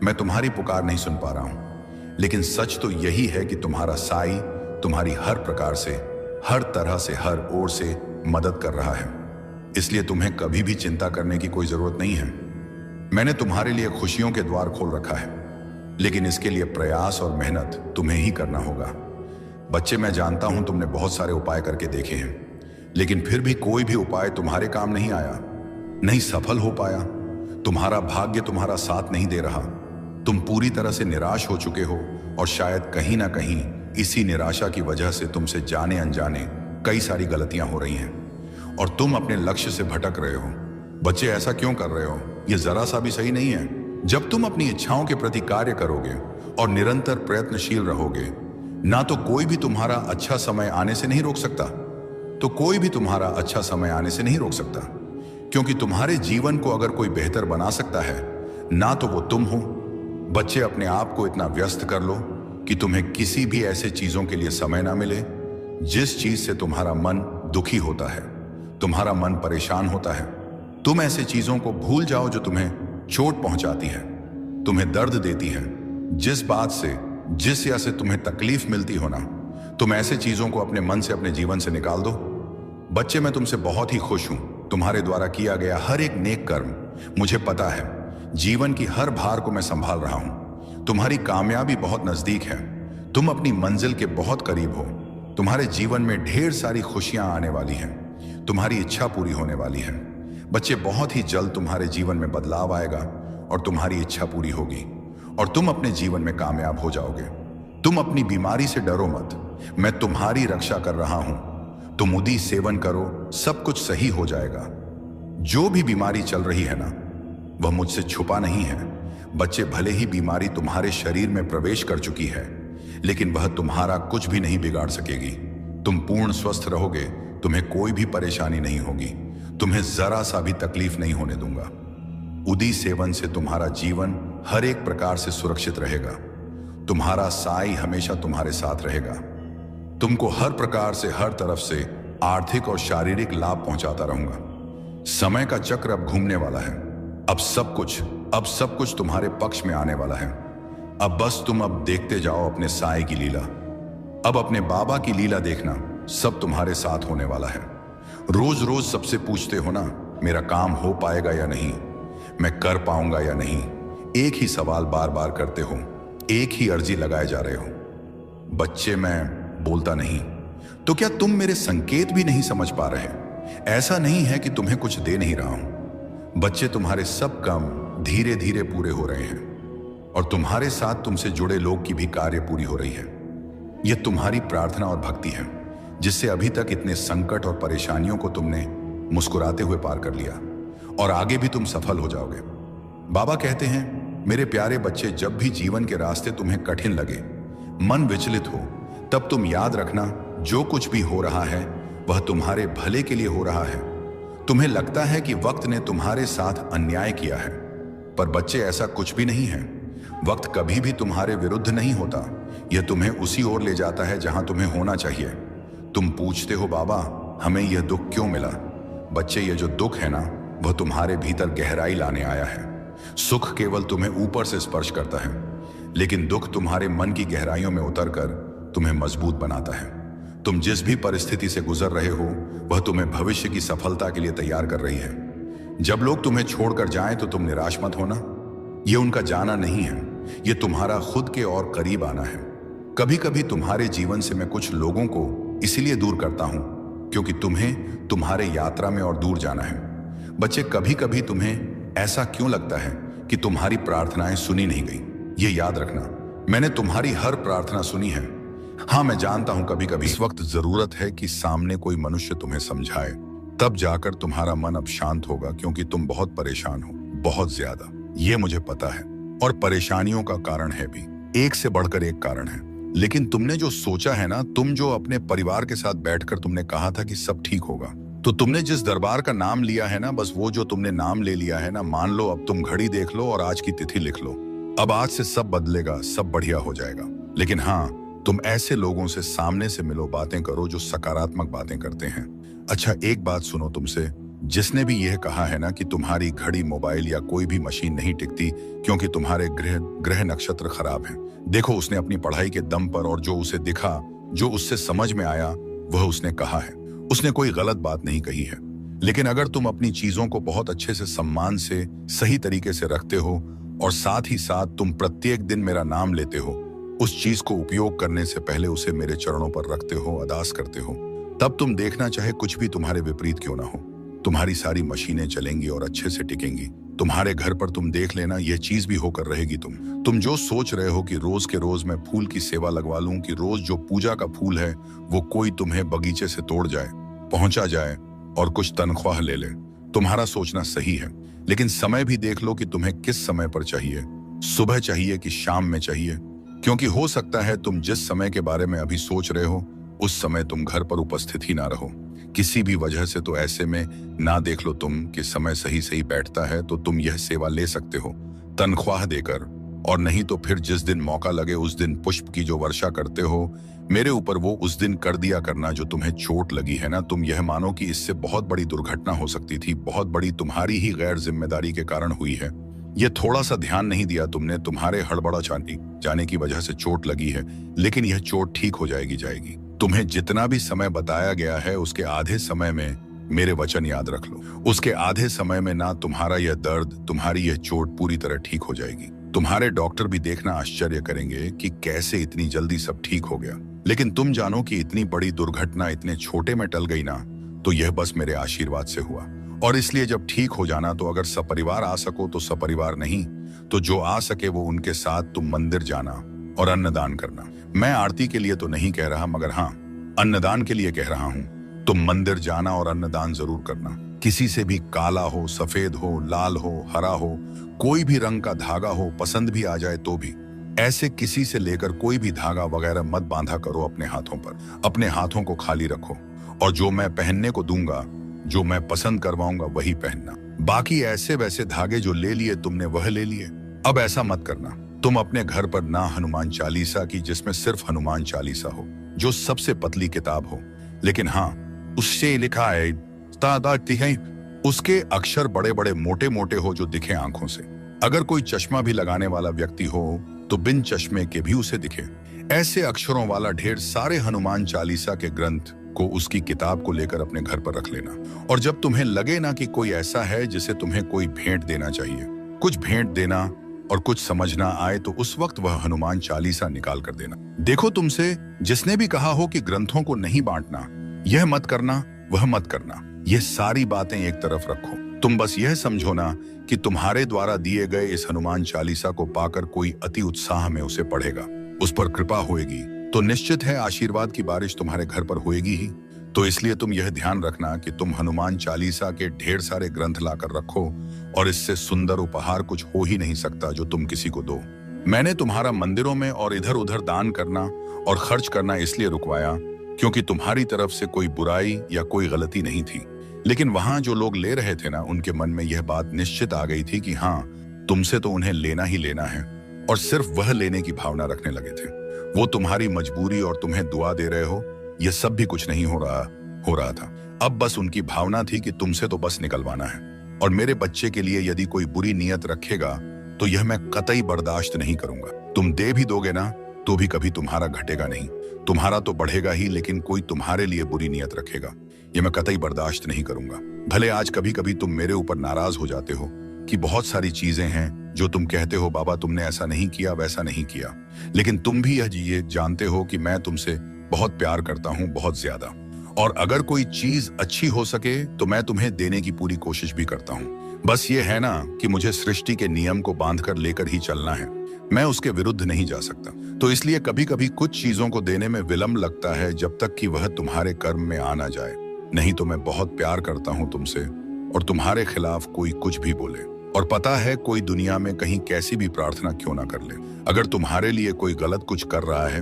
मैं तुम्हारी पुकार नहीं सुन पा रहा हूं। लेकिन सच तो यही है कि तुम्हारा साईं तुम्हारी हर प्रकार से, हर तरह से, हर ओर से मदद कर रहा है। इसलिए तुम्हें कभी भी चिंता करने की कोई जरूरत नहीं है। मैंने तुम्हारे लिए खुशियों के द्वार खोल रखा है, लेकिन इसके लिए प्रयास और मेहनत तुम्हें ही करना होगा। बच्चे, मैं जानता हूं तुमने बहुत सारे उपाय करके देखे हैं, लेकिन फिर भी कोई भी उपाय तुम्हारे काम नहीं आया, नहीं सफल हो पाया। तुम्हारा भाग्य तुम्हारा साथ नहीं दे रहा। तुम पूरी तरह से निराश हो चुके हो और शायद कहीं ना कहीं इसी निराशा की वजह से तुमसे जाने अनजाने कई सारी गलतियां हो रही हैं और तुम अपने लक्ष्य से भटक रहे हो। बच्चे, ऐसा क्यों कर रहे हो? यह जरा सा भी सही नहीं है। जब तुम अपनी इच्छाओं के प्रति कार्य करोगे और निरंतर प्रयत्नशील रहोगे, ना तो कोई भी तुम्हारा अच्छा समय आने से नहीं रोक सकता, तो कोई भी तुम्हारा अच्छा समय आने से नहीं रोक सकता। क्योंकि तुम्हारे जीवन को अगर कोई बेहतर बना सकता है, ना तो वो तुम हो। बच्चे, अपने आप को इतना व्यस्त कर लो, कि तुम्हें किसी भी ऐसे चीजों के लिए समय ना मिले जिस चीज से तुम्हारा मन दुखी होता है, तुम्हारा मन परेशान होता है। तुम ऐसे चीजों को भूल जाओ जो तुम्हें चोट पहुंचाती है, तुम्हें दर्द देती है। जिस बात से, जिस या से तुम्हें तकलीफ मिलती हो ना, तुम ऐसे चीजों को अपने मन से, अपने जीवन से निकाल दो। बच्चे, मैं तुमसे बहुत ही खुश हूं। तुम्हारे द्वारा किया गया हर एक नेक कर्म, मुझे पता है, जीवन की हर भार को मैं संभाल रहा हूं। तुम्हारी कामयाबी बहुत नजदीक है। तुम अपनी मंजिल के बहुत करीब हो। तुम्हारे जीवन में ढेर सारी खुशियां आने वाली हैं। तुम्हारी इच्छा पूरी होने वाली है। बच्चे, बहुत ही जल्द तुम्हारे जीवन में बदलाव आएगा और तुम्हारी इच्छा पूरी होगी और तुम अपने जीवन में कामयाब हो जाओगे। तुम अपनी बीमारी से डरो मत, मैं तुम्हारी रक्षा कर रहा हूं। तुम उदी सेवन करो, सब कुछ सही हो जाएगा। जो भी बीमारी चल रही है ना, वह मुझसे छुपा नहीं है। बच्चे, भले ही बीमारी तुम्हारे शरीर में प्रवेश कर चुकी है, लेकिन वह तुम्हारा कुछ भी नहीं बिगाड़ सकेगी। तुम पूर्ण स्वस्थ रहोगे, तुम्हें कोई भी परेशानी नहीं होगी, तुम्हें जरा सा भी तकलीफ नहीं होने दूंगा। उदी सेवन से तुम्हारा जीवन हर एक प्रकार से सुरक्षित रहेगा। तुम्हारा साई हमेशा तुम्हारे साथ रहेगा। तुमको हर प्रकार से, हर तरफ से आर्थिक और शारीरिक लाभ पहुंचाता रहूंगा। समय का चक्र अब घूमने वाला है। अब सब कुछ तुम्हारे पक्ष में आने वाला है। अब बस तुम अब देखते जाओ अपने साई की लीला। अब अपने बाबा की लीला देखना, सब तुम्हारे साथ होने वाला है। रोज रोज सबसे पूछते हो ना, मेरा काम हो पाएगा या नहीं, मैं कर पाऊंगा या नहीं। एक ही सवाल बार बार करते हो, एक ही अर्जी लगाए जा रहे हो। बच्चे, मैं बोलता नहीं तो क्या तुम मेरे संकेत भी नहीं समझ पा रहे? ऐसा नहीं है कि तुम्हें कुछ दे नहीं रहा हूं। बच्चे, तुम्हारे सब काम धीरे धीरे पूरे हो रहे हैं और तुम्हारे साथ तुमसे जुड़े लोग की भी कार्य पूरी हो रही है। यह तुम्हारी प्रार्थना और भक्ति है, जिससे अभी तक इतने संकट और परेशानियों को तुमने मुस्कुराते हुए पार कर लिया और आगे भी तुम सफल हो जाओगे। बाबा कहते हैं, मेरे प्यारे बच्चे, जब भी जीवन के रास्ते तुम्हें कठिन लगे, मन विचलित हो, तब तुम याद रखना, जो कुछ भी हो रहा है वह तुम्हारे भले के लिए हो रहा है। तुम्हें लगता है कि वक्त ने तुम्हारे साथ अन्याय किया है, पर बच्चे, ऐसा कुछ भी नहीं है। वक्त कभी भी तुम्हारे विरुद्ध नहीं होता, यह तुम्हें उसी ओर ले जाता है जहां तुम्हें होना चाहिए। तुम पूछते हो, बाबा हमें यह दुख क्यों मिला? बच्चे, यह जो दुख है ना, वह तुम्हारे भीतर गहराई लाने आया है। सुख केवल तुम्हें ऊपर से स्पर्श करता है, लेकिन दुख तुम्हारे मन की गहराइयों में उतरकर तुम्हें मजबूत बनाता है। तुम जिस भी परिस्थिति से गुजर रहे हो, वह तुम्हें भविष्य की सफलता के लिए तैयार कर रही है। जब लोग तुम्हें छोड़कर जाएं तो तुम निराश मत होना। यह उनका जाना नहीं है, यह तुम्हारा खुद के और करीब आना है। कभी कभी तुम्हारे जीवन से मैं कुछ लोगों को इसलिए दूर करता हूं क्योंकि तुम्हें तुम्हारे यात्रा में और दूर जाना है। बच्चे, कभी कभी तुम्हें ऐसा क्यों लगता है कि तुम्हारी प्रार्थनाएं सुनी नहीं गई? यह याद रखना, मैंने तुम्हारी हर प्रार्थना सुनी है। हाँ, मैं जानता हूं कभी कभी इस वक्त जरूरत है कि सामने कोई मनुष्य तुम्हें समझाए, तब जाकर तुम्हारा मन अब शांत होगा, क्योंकि तुम बहुत परेशान हो, बहुत ज्यादा। ये मुझे पता है, और परेशानियों का कारण है भी, एक से बढ़कर एक कारण है। लेकिन तुमने जो सोचा है ना, तुम जो अपने परिवार के साथ बैठकर तुमने कहा था कि सब ठीक होगा, तो तुमने जिस दरबार का नाम लिया है ना, बस वो जो तुमने नाम ले लिया है ना, मान लो अब तुम घड़ी देख लो और आज की तिथि लिख लो। अब आज से सब बदलेगा, सब बढ़िया हो जाएगा। लेकिन हाँ, तुम ऐसे लोगों से सामने से मिलो, बातें करो जो सकारात्मक बातें करते हैं। अच्छा, एक बात सुनो तुमसे, जिसने भी यह कहा है ना कि तुम्हारी घड़ी, मोबाइल या कोई भी मशीन नहीं टिकती क्योंकि तुम्हारे ग्रह नक्षत्र खराब हैं, देखो, उसने अपनी पढ़ाई के दम पर और जो उसे दिखा, जो उससे समझ में आया, वह उसने कहा है। उसने कोई गलत बात नहीं कही है। लेकिन अगर तुम अपनी चीजों को बहुत अच्छे से, सम्मान से, सही तरीके से रखते हो और साथ ही साथ तुम प्रत्येक दिन मेरा नाम लेते हो, उस चीज को उपयोग करने से पहले उसे मेरे चरणों पर रखते हो, अरदास करते हो, तब तुम देखना, चाहे कुछ भी तुम्हारे विपरीत क्यों ना हो, तुम्हारी सारी मशीनें चलेंगी और अच्छे से टिकेंगी। तुम्हारे घर पर तुम देख लेना, यह चीज भी होकर रहेगी। तुम जो सोच रहे हो कि रोज के रोज मैं फूल की सेवा लगवा लूं, कि रोज जो पूजा का फूल है वो कोई तुम्हें बगीचे से तोड़ जाए, पहुंचा जाए और कुछ तनख्वाह ले ले, तुम्हारा सोचना सही है। लेकिन समय भी देख लो कि तुम्हें किस समय पर चाहिए, सुबह चाहिए कि शाम में चाहिए, क्योंकि हो सकता है तुम जिस समय के बारे में अभी सोच रहे हो उस समय तुम घर पर उपस्थित ही ना रहो, किसी भी वजह से। तो ऐसे में ना देख लो तुम कि समय सही सही बैठता है, तो तुम यह सेवा ले सकते हो तनख्वाह देकर और नहीं तो फिर जिस दिन मौका लगे उस दिन पुष्प की जो वर्षा करते हो मेरे ऊपर, वो उस दिन कर दिया करना। जो तुम्हें चोट लगी है ना, तुम यह मानो कि इससे बहुत बड़ी दुर्घटना हो सकती थी, बहुत बड़ी, तुम्हारी ही गैर जिम्मेदारी के कारण हुई है। ये थोड़ा सा ध्यान नहीं दिया तुमने, तुम्हारे हड़बड़ा जाने की वजह से चोट लगी है, लेकिन यह चोट ठीक हो जाएगी। तुम्हें जितना भी समय बताया गया है उसके आधे समय में मेरे वचन याद रख लो। उसके आधे समय में ना तुम्हारा यह दर्द, तुम्हारी यह चोट पूरी तरह ठीक हो जाएगी। तुम्हारे डॉक्टर भी देखना आश्चर्य करेंगे कि कैसे इतनी जल्दी सब ठीक हो गया। लेकिन तुम जानो कि इतनी बड़ी दुर्घटना इतने छोटे में टल गई ना, तो यह बस मेरे आशीर्वाद से हुआ। और इसलिए जब ठीक हो जाना तो अगर सपरिवार आ सको तो सपरिवार, नहीं तो जो आ सके वो उनके साथ तुम मंदिर जाना और अन्नदान करना। मैं आरती के लिए तो नहीं कह रहा, मगर हाँ, अन्नदान के लिए कह रहा हूँ। तुम मंदिर जाना और अन्नदान जरूर करना। किसी से भी काला हो, सफेद हो, लाल हो, हरा हो, कोई भी रंग का धागा हो, पसंद भी आ जाए तो भी, ऐसे किसी से लेकर कोई भी धागा वगैरह मत बांधा करो अपने हाथों पर। अपने हाथों को खाली रखो और जो मैं पहनने को दूंगा, जो मैं पसंद करवाऊंगा वही पहनना। बाकी ऐसे वैसे धागे जो ले लिए तुमने वह ले लिए। अब ऐसा मत करना, तुम अपने घर पर ना हनुमान चालीसा की, जिसमें सिर्फ हनुमान चालीसा हो, जो सबसे पतली किताब हो, लेकिन हाँ उससे लिखा है उसके अक्षर बड़े बड़े मोटे मोटे हो जो दिखे आंखों से। अगर कोई चश्मा भी लगाने वाला व्यक्ति हो तो बिन चश्मे के भी उसे दिखे। ऐसे अक्षरों वाला ढेर सारे हनुमान चालीसा के ग्रंथ को, उसकी किताब को लेकर अपने घर पर रख लेना। और जब तुम्हें लगे ना कि कोई ऐसा है जिसे तुम्हें कोई भेंट देना चाहिए, कुछ भेंट देना और कुछ समझना आए, तो उस वक्त वह हनुमान चालीसा निकाल कर देना। देखो, तुमसे जिसने भी कहा हो कि ग्रंथों को नहीं बांटना, यह मत करना, वह मत करना, ये सारी बातें एक तरफ रखो। तुम बस यह समझो ना कि तुम्हारे द्वारा दिए गए इस हनुमान चालीसा को पाकर कोई अति उत्साह में उसे पढ़ेगा, उस पर कृपा होएगी, तो निश्चित है आशीर्वाद की बारिश तुम्हारे घर पर होएगी ही। तो इसलिए तुम यह ध्यान रखना कि तुम हनुमान चालीसा के ढेर सारे ग्रंथ लाकर रखो, और इससे सुंदर उपहार कुछ हो ही नहीं सकता जो तुम किसी को दो। मैंने तुम्हारा मंदिरों में और इधर उधर दान करना और खर्च करना इसलिए रुकवाया क्योंकि तुम्हारी तरफ से कोई बुराई या कोई गलती नहीं थी। लेकिन वहां जो लोग ले रहे थे ना, उनके मन में यह बात निश्चित आ गई थी कि हाँ, तुमसे तो उन्हें लेना ही लेना है, और सिर्फ वह लेने की भावना रखने लगे थे। वो तुम्हारी मजबूरी और तुम्हें दुआ दे रहे हो, यह सब भी कुछ नहीं हो रहा था। अब बस उनकी भावना थी कि तुमसे तो बस निकलवाना है। और मेरे बच्चे के लिए यदि कोई बुरी नीयत रखेगा तो यह मैं कतई बर्दाश्त नहीं करूंगा। तुम दे भी दोगे ना तो भी कभी तुम्हारा घटेगा नहीं, तुम्हारा तो बढ़ेगा ही, लेकिन कोई तुम्हारे लिए बुरी नीयत रखेगा, यह मैं कतई बर्दाश्त नहीं करूंगा। भले आज कभी कभी तुम मेरे ऊपर नाराज हो जाते हो कि बहुत सारी चीजें हैं जो तुम कहते हो, बाबा तुमने ऐसा नहीं किया, वैसा नहीं किया, लेकिन तुम भी ये जानते हो कि मैं तुमसे बहुत प्यार करता हूं, बहुत ज्यादा। और अगर कोई चीज अच्छी हो सके तो मैं तुम्हें देने की पूरी कोशिश भी करता हूं। बस ये है ना कि मुझे सृष्टि के नियम को बांधकर लेकर ही चलना है, मैं उसके विरुद्ध नहीं जा सकता। तो इसलिए कभी कभी कुछ चीजों को देने में विलंब लगता है, जब तक कि वह तुम्हारे कर्म में आ ना जाए। नहीं तो मैं बहुत प्यार करता हूं तुमसे, और तुम्हारे खिलाफ कोई कुछ भी बोले, और पता है कोई दुनिया में कहीं कैसी भी प्रार्थना क्यों ना कर ले, अगर तुम्हारे लिए कोई गलत कुछ कर रहा है,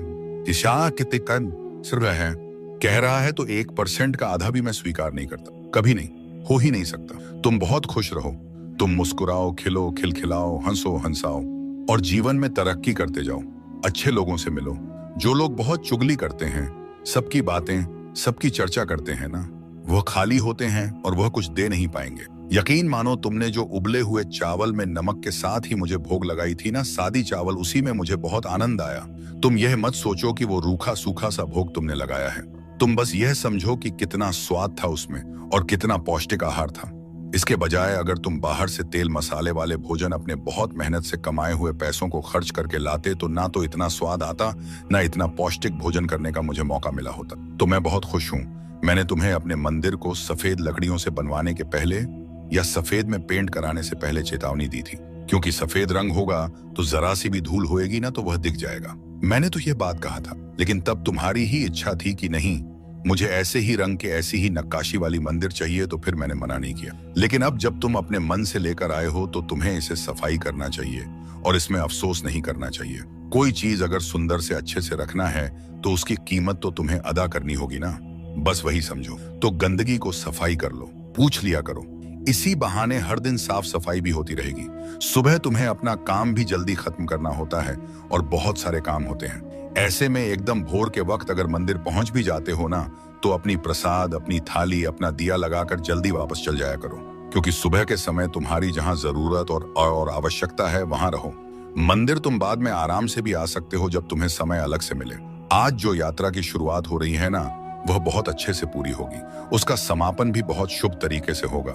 कह रहा है, तो 1% का आधा भी मैं स्वीकार नहीं करता, कभी नहीं, हो ही नहीं सकता। तुम बहुत खुश रहो, तुम मुस्कुराओ, खिलो, खिलखिलाओ, हंसो, हंसाओ, और जीवन में तरक्की करते जाओ। अच्छे लोगों से मिलो। जो लोग बहुत चुगली करते हैं, सबकी बातें, सबकी चर्चा करते हैं ना, वह खाली होते हैं और वह कुछ दे नहीं पाएंगे। यकीन मानो, तुमने जो उबले हुए चावल में नमक के साथ ही मुझे भोग लगाई थी ना, सादी चावल, उसी में मुझे बहुत आनंद आया। तुम यह मत सोचो कि वो रूखा सूखा सा भोग तुमने लगाया है, तुम बस यह समझो कि कितना स्वाद था उसमें और कितना पौष्टिक आहार था। इसके बजाय अगर तुम बाहर से तेल मसाले वाले भोजन अपने बहुत मेहनत से कमाए हुए पैसों को खर्च करके लाते, तो ना तो इतना स्वाद आता, ना इतना पौष्टिक भोजन करने का मुझे मौका मिला होता। तो मैं बहुत खुश हूँ। मैंने तुम्हें अपने मंदिर को सफेद लकड़ियों से बनवाने के पहले या सफेद में पेंट कराने से पहले चेतावनी दी थी, क्योंकि सफेद रंग होगा तो जरा सी भी धूल होएगी ना तो वह दिख जाएगा। मैंने तो यह बात कहा था, लेकिन तब तुम्हारी ही इच्छा थी कि नहीं, मुझे ऐसे ही रंग के, ऐसी ही नक्काशी वाली मंदिर चाहिए, तो फिर मैंने मना नहीं किया। लेकिन अब जब तुम अपने मन से लेकर आए हो तो तुम्हें इसे सफाई करना चाहिए और इसमें अफसोस नहीं करना चाहिए। कोई चीज अगर सुंदर से अच्छे से रखना है तो उसकी कीमत तो तुम्हें अदा करनी होगी ना, बस वही समझो। तो गंदगी को सफाई कर लो, पूछ लिया करो, इसी बहाने हर दिन साफ सफाई भी होती रहेगी। सुबह तुम्हें अपना काम भी जल्दी खत्म करना होता है और बहुत सारे काम होते हैं। ऐसे में एकदम भोर के वक्त अगर मंदिर पहुंच भी जाते हो ना, तो अपनी प्रसाद, अपनी थाली, अपना दिया लगाकर जल्दी वापस चल जाया करो, क्योंकि सुबह के समय तुम्हारी जहां जरूरत और आवश्यकता है वहां रहो। मंदिर तुम बाद में आराम से भी आ सकते हो जब तुम्हें समय अलग से मिले। आज जो यात्रा की शुरुआत हो रही है ना, वह बहुत अच्छे से पूरी होगी। उसका समापन भी बहुत शुभ तरीके से होगा।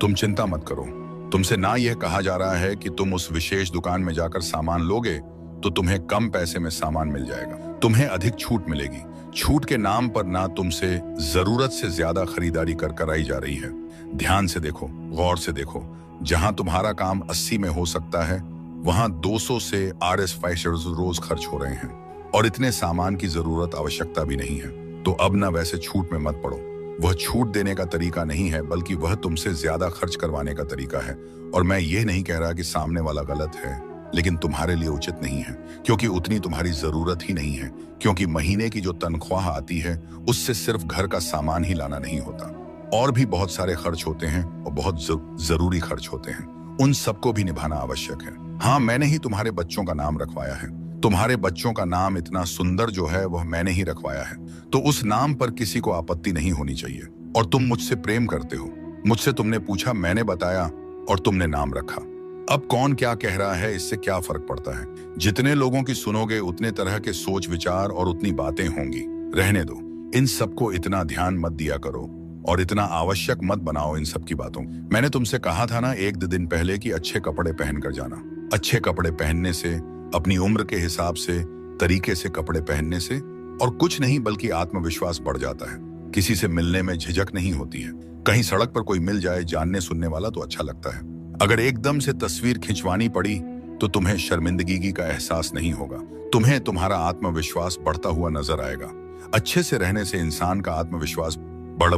तुम चिंता मत करो। तुमसे ना यह कहा जा रहा है कि तुम उस विशेष दुकान में जाकर सामान लोगे तो तुम्हें कम पैसे में सामान मिल जाएगा। तुम्हें अधिक छूट मिलेगी। छूट के नाम पर ना तुमसे जरूरत से ज्यादा खरीदारी कर कराई जा रही है। ध्यान से देखो, गौर से देखो। जहां तुम्हारा काम 80 में हो सकता है, वहां 200 से RS5 रोज खर्च हो रहे हैं और इतने सामान की जरूरत, आवश्यकता भी नहीं है। तो अब ना वैसे छूट में मत पड़ो। वह छूट देने का तरीका नहीं है, बल्कि वह तुमसे ज्यादा खर्च करवाने का तरीका है। और मैं ये नहीं कह रहा कि सामने वाला गलत है, लेकिन तुम्हारे लिए उचित नहीं है, क्योंकि उतनी तुम्हारी जरूरत ही नहीं है। क्योंकि महीने की जो तनख्वाह आती है, उससे सिर्फ घर का सामान ही लाना नहीं होता, और भी बहुत सारे खर्च होते हैं और बहुत जरूरी खर्च होते हैं। उन सबको भी निभाना आवश्यक है। हाँ, मैंने ही तुम्हारे बच्चों का नाम रखवाया है। तुम्हारे बच्चों का नाम इतना सुंदर जो है वह मैंने ही रखवाया है, तो उस नाम पर किसी को आपत्ति नहीं होनी चाहिए। और तुम मुझसे प्रेम करते हो। मुझसे तुमने पूछा, मैंने बताया और तुमने नाम रखा। अब कौन क्या कह रहा है, इससे क्या फर्क पड़ता है। जितने लोगों की सुनोगे उतने तरह के सोच विचार और उतनी बातें होंगी। रहने दो। इन सबको इतना ध्यान मत दिया करो और इतना आवश्यक मत बनाओ इन सब की बातों। मैंने तुमसे कहा था ना 1-2 दिन पहले कि अच्छे कपड़े पहन कर जाना। अच्छे कपड़े पहनने से, अपनी उम्र के हिसाब से, तरीके से कपड़े पहनने से और कुछ नहीं बल्कि आत्मविश्वास बढ़ जाता है। किसी से मिलने में झिझक नहीं होती है। कहीं सड़क पर कोई मिल जाए जानने सुनने वाला तो अच्छा लगता है। अगर एकदम से तस्वीर खिंचवानी पड़ी तो तुम्हें शर्मिंदगी का एहसास नहीं होगा। तुम्हें तुम्हारा आत्मविश्वास बढ़ता हुआ नजर आएगा। अच्छे से रहने से इंसान का आत्मविश्वास बढ़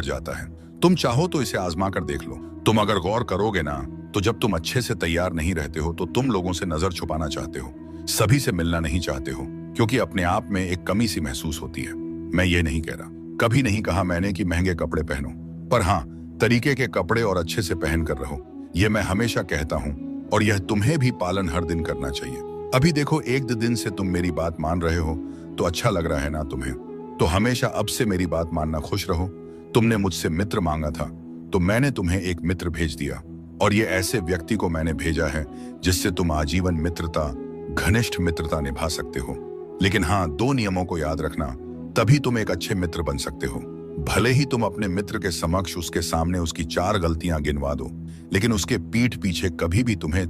जाता है। तुम चाहो तो इसे आजमा कर देख लो। तुम अगर गौर करोगे ना, तो जब तुम अच्छे से तैयार नहीं रहते हो तो तुम लोगों से नजर छुपाना चाहते हो, सभी से मिलना नहीं चाहते हो, क्योंकि अपने आप में एक कमी सी महसूस होती है। मैं ये नहीं कह रहा, कभी नहीं कहा मैंने कि महंगे कपड़े पहनो, पर हाँ, तरीके के कपड़े और अच्छे से पहन कर रहो। यह मैं हमेशा कहता हूँ और यह तुम्हें भी पालन हर दिन करना चाहिए। अभी देखो, 1-2 दिन से तुम मेरी बात मान रहे हो तो अच्छा लग रहा है ना तुम्हें। तो हमेशा अब से मेरी बात मानना, खुश रहो। तुमने मुझसे मित्र मांगा था तो मैंने तुम्हें एक मित्र भेज दिया, और ये ऐसे व्यक्ति को मैंने भेजा है जिससे तुम आजीवन मित्रता, घनिष्ठ मित्रता निभा सकते हो। लेकिन हाँ, 2 नियमों को याद रखना, तभी तुम एक अच्छे मित्र बन सकते हो। भले ही तुम अपने मित्र के समक्ष उसके सामने उसकी 4 गलतियां गिनवा दो, लेकिन उसके पीठ पीछे कभी भी तुम्हें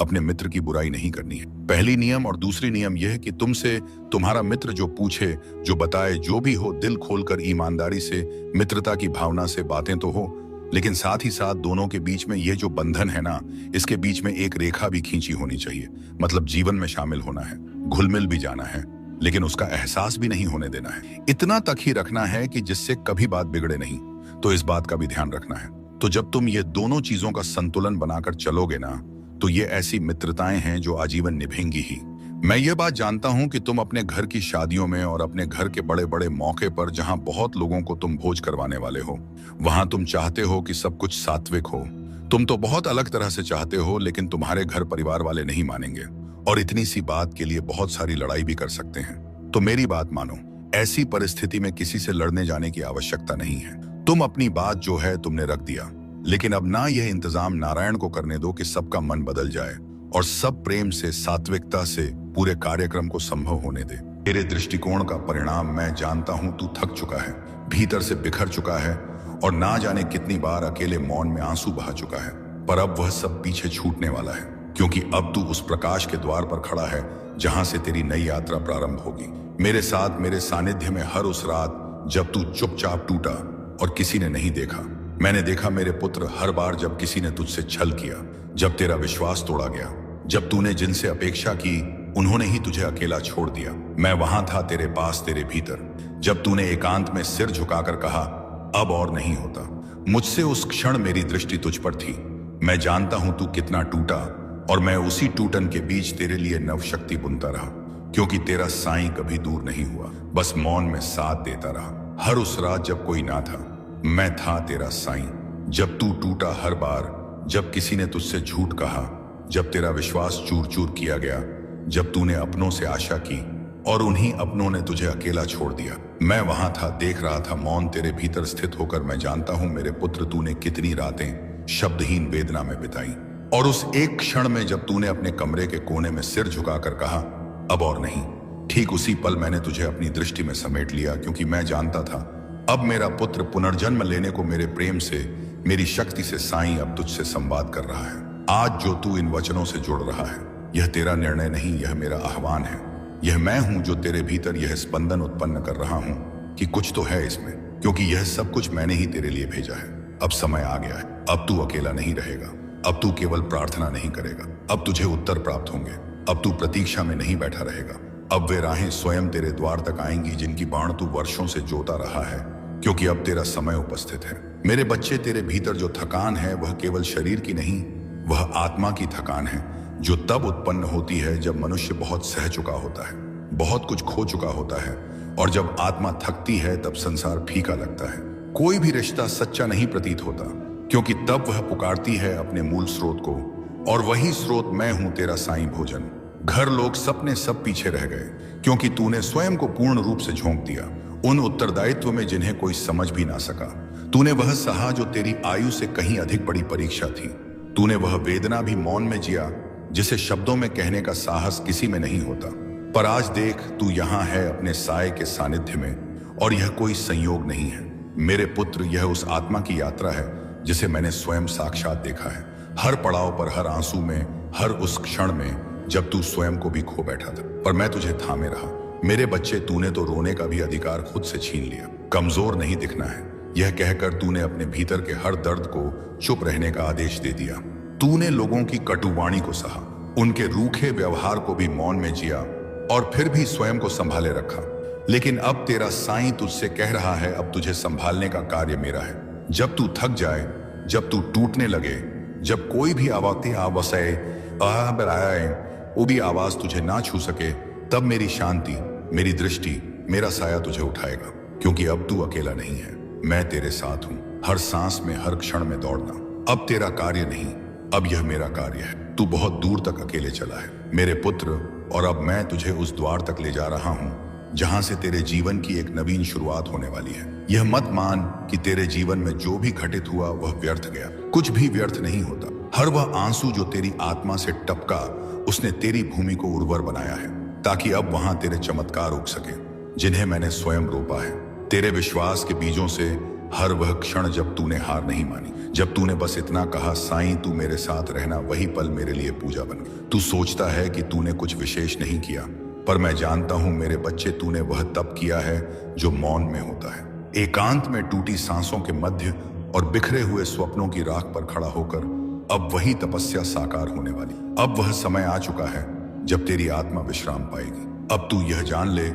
अपने मित्र की बुराई नहीं करनी है। पहली नियम। और दूसरी नियम यह है कि तुमसे तुम्हारा मित्र जो पूछे, जो बताए, जो भी हो, दिल खोलकर ईमानदारी से, मित्रता की भावना से बातें तो हो, लेकिन साथ ही साथ दोनों के बीच में ये जो बंधन है ना, इसके बीच में एक रेखा भी खींची होनी चाहिए। मतलब जीवन में शामिल होना है, घुल मिल भी जाना है, लेकिन उसका एहसास भी नहीं होने देना है। इतना तक ही रखना है कि जिससे कभी बात बिगड़े नहीं। तो इस बात का भी ध्यान रखना है। तो जब तुम ये दोनों चीजों का संतुलन बनाकर चलोगे ना, तो ये ऐसी मित्रताएं हैं जो आजीवन निभेंगी ही। मैं ये बात जानता हूं कि तुम अपने घर की शादियों में और अपने घर के बड़े बड़े मौके पर, जहां बहुत लोगों को तुम भोज करवाने वाले हो, वहां तुम चाहते हो कि सब कुछ सात्विक हो। तुम तो बहुत अलग तरह से चाहते हो, लेकिन तुम्हारे घर परिवार वाले नहीं मानेंगे और इतनी सी बात के लिए बहुत सारी लड़ाई भी कर सकते हैं। तो मेरी बात मानो, ऐसी परिस्थिति में किसी से लड़ने जाने की आवश्यकता नहीं है। तुम अपनी बात जो है तुमने रख दिया, लेकिन अब ना यह इंतजाम नारायण को करने दो कि सबका मन बदल जाए और सब प्रेम से, सात्विकता से पूरे कार्यक्रम को संभव होने दे। तेरे दृष्टिकोण का परिणाम मैं जानता हूं। तू थक चुका है, भीतर से बिखर चुका है और ना जाने कितनी बार अकेले मौन में आंसू बहा चुका है। पर अब वह सब पीछे छूटने वाला है, क्योंकि अब तू उस प्रकाश के द्वार पर खड़ा है जहां से तेरी नई यात्रा प्रारंभ होगी। मेरे साथ, मेरे सानिध्य में हर उस रात जब तू चुपचाप टूटा और किसी ने नहीं देखा। मैंने देखा मेरे पुत्र, हर बार जब किसी ने तुझसे छल किया, जब तेरा विश्वास तोड़ा गया, जब तूने जिनसे अपेक्षा की उन्होंने ही तुझे अकेला छोड़ दिया। मैं वहां था तेरे पास, तेरे भीतर, जब तूने एकांत में सिर झुकाकर कहा अब और नहीं होता। मुझसे उस क्षण मेरी दृष्टि तुझ पर थी। मैं जानता हूं तू कितना टूटा, और मैं उसी टूटन के बीच तेरे लिए नव शक्ति बुनता रहा, क्योंकि तेरा साईं कभी दूर नहीं हुआ, बस मौन में साथ देता रहा। हर उस रात जब कोई ना था, मैं था तेरा साईं। जब तू टूटा हर बार, जब किसी ने तुझसे झूठ कहा, जब तेरा विश्वास चूर चूर किया गया, जब तूने अपनों से आशा की और उन्हीं अपनों ने तुझे अकेला छोड़ दिया, मैं वहां था, देख रहा था मौन तेरे भीतर स्थित होकर। मैं जानता हूं मेरे पुत्र, तूने कितनी रातें शब्दहीन वेदना में बिताई। और उस एक क्षण में जब तूने अपने कमरे के कोने में सिर झुकाकर कहा अब और नहीं, ठीक उसी पल मैंने तुझे अपनी दृष्टि में समेट लिया, क्योंकि मैं जानता था अब मेरा पुत्र पुनर्जन्म लेने को मेरे प्रेम से, मेरी शक्ति से साईं अब तुझसे संवाद कर रहा है। आज जो तू इन वचनों से जुड़ रहा है, यह तेरा निर्णय नहीं, यह मेरा आह्वान है। यह मैं हूं जो तेरे भीतर यह स्पंदन उत्पन्न कर रहा हूं कि कुछ तो है इसमें, क्योंकि यह सब कुछ मैंने ही तेरे लिए भेजा है। अब समय आ गया है, अब तू अकेला नहीं रहेगा, अब तू केवल प्रार्थना नहीं करेगा, अब तुझे उत्तर प्राप्त होंगे। अब तू प्रतीक्षा में नहीं बैठा रहेगा, अब वे राहें स्वयं तेरे द्वार तक आएंगी जिनकी बाण तू वर्षों से जोता रहा है, क्योंकि अब तेरा समय उपस्थित है। मेरे बच्चे, तेरे भीतर जो थकान है वह केवल शरीर की नहीं, वह आत्मा की थकान है, जो तब उत्पन्न होती है जब मनुष्य बहुत सह चुका होता है, बहुत कुछ खो चुका होता है। और जब आत्मा थकती है तब संसार फीका लगता है, कोई भी रिश्ता सच्चा नहीं प्रतीत होता, क्योंकि तब वह पुकारती है अपने मूल स्रोत को, और वही स्रोत मैं हूं, तेरा साईं भोजन। घर, लोग, सपने सब पीछे रह गए, क्योंकि तूने स्वयं को पूर्ण रूप से झोंक दिया उन उत्तरदायित्व में जिन्हें कोई समझ भी ना सका। तूने वह सहा जो तेरी आयु से कहीं अधिक बड़ी परीक्षा थी। तूने वह वेदना भी मौन में जिया जिसे शब्दों में कहने का साहस किसी में नहीं होता। पर आज देख, तू यहाँ है अपने साय के सानिध्य में, और यह कोई संयोग नहीं है मेरे पुत्र, यह उस आत्मा की यात्रा है जिसे मैंने स्वयं साक्षात देखा है। हर पड़ाव पर, हर आंसू में, हर उस क्षण में जब तू स्वयं को भी खो बैठा था, पर मैं तुझे थामे रहा। मेरे बच्चे, तूने तो रोने का भी अधिकार खुद से छीन लिया। कमजोर नहीं दिखना है, यह कहकर तूने अपने भीतर के हर दर्द को चुप रहने का आदेश दे दिया। तूने लोगों की कटुवाणी को सहा, उनके रूखे व्यवहार को भी मौन में जिया, और फिर भी स्वयं को संभाले रखा। लेकिन अब तेरा साईं तुझसे कह रहा है, अब तुझे संभालने का कार्य मेरा है। जब तू थक जाए, जब तू टूटने लगे, जब कोई भी वो भी आवाज तुझे ना छू सके, तब मेरी शांति, मेरी दृष्टि, मेरा साया तुझे उठाएगा, क्योंकि अब तू अकेला नहीं है, मैं तेरे साथ हूं। हर सांस में, हर क्षण में दौड़ना अब तेरा कार्य नहीं, अब यह मेरा कार्य है। तू बहुत दूर तक अकेले चला है मेरे पुत्र, और अब मैं तुझे उस द्वार तक ले जा रहा हूं जहां से तेरे जीवन की एक नवीन शुरुआत होने वाली है। यह मत मान कि तेरे जीवन में जो भी घटित हुआ वह व्यर्थ गया। कुछ भी व्यर्थ नहीं होता। हर वह आंसू जो तेरी आत्मा से टपका, उसने तेरी भूमि को उर्वर बनाया है, ताकि अब वहां तेरे चमत्कार उग सके जिन्हें मैंने स्वयं रोपा है। तेरे विश्वास के बीजों से हर वह क्षण जब तूने हार नहीं मानी, जब तूने बस इतना कहा, साईं तू मेरे साथ रहना, वही पल मेरे लिए पूजा बन गई। तू सोचता है कि तूने कुछ विशेष नहीं किया, पर मैं जानता हूं मेरे बच्चे, तूने वह तप किया है जो मौन में होता है, एकांत में, टूटी सांसों के मध्य और बिखरे हुए स्वप्नों की राख पर खड़ा होकर। अब वही तपस्या साकार होने वाली। अब वह समय आ चुका है जब तेरी आत्मा विश्राम पाएगी। अब तू यह जान ले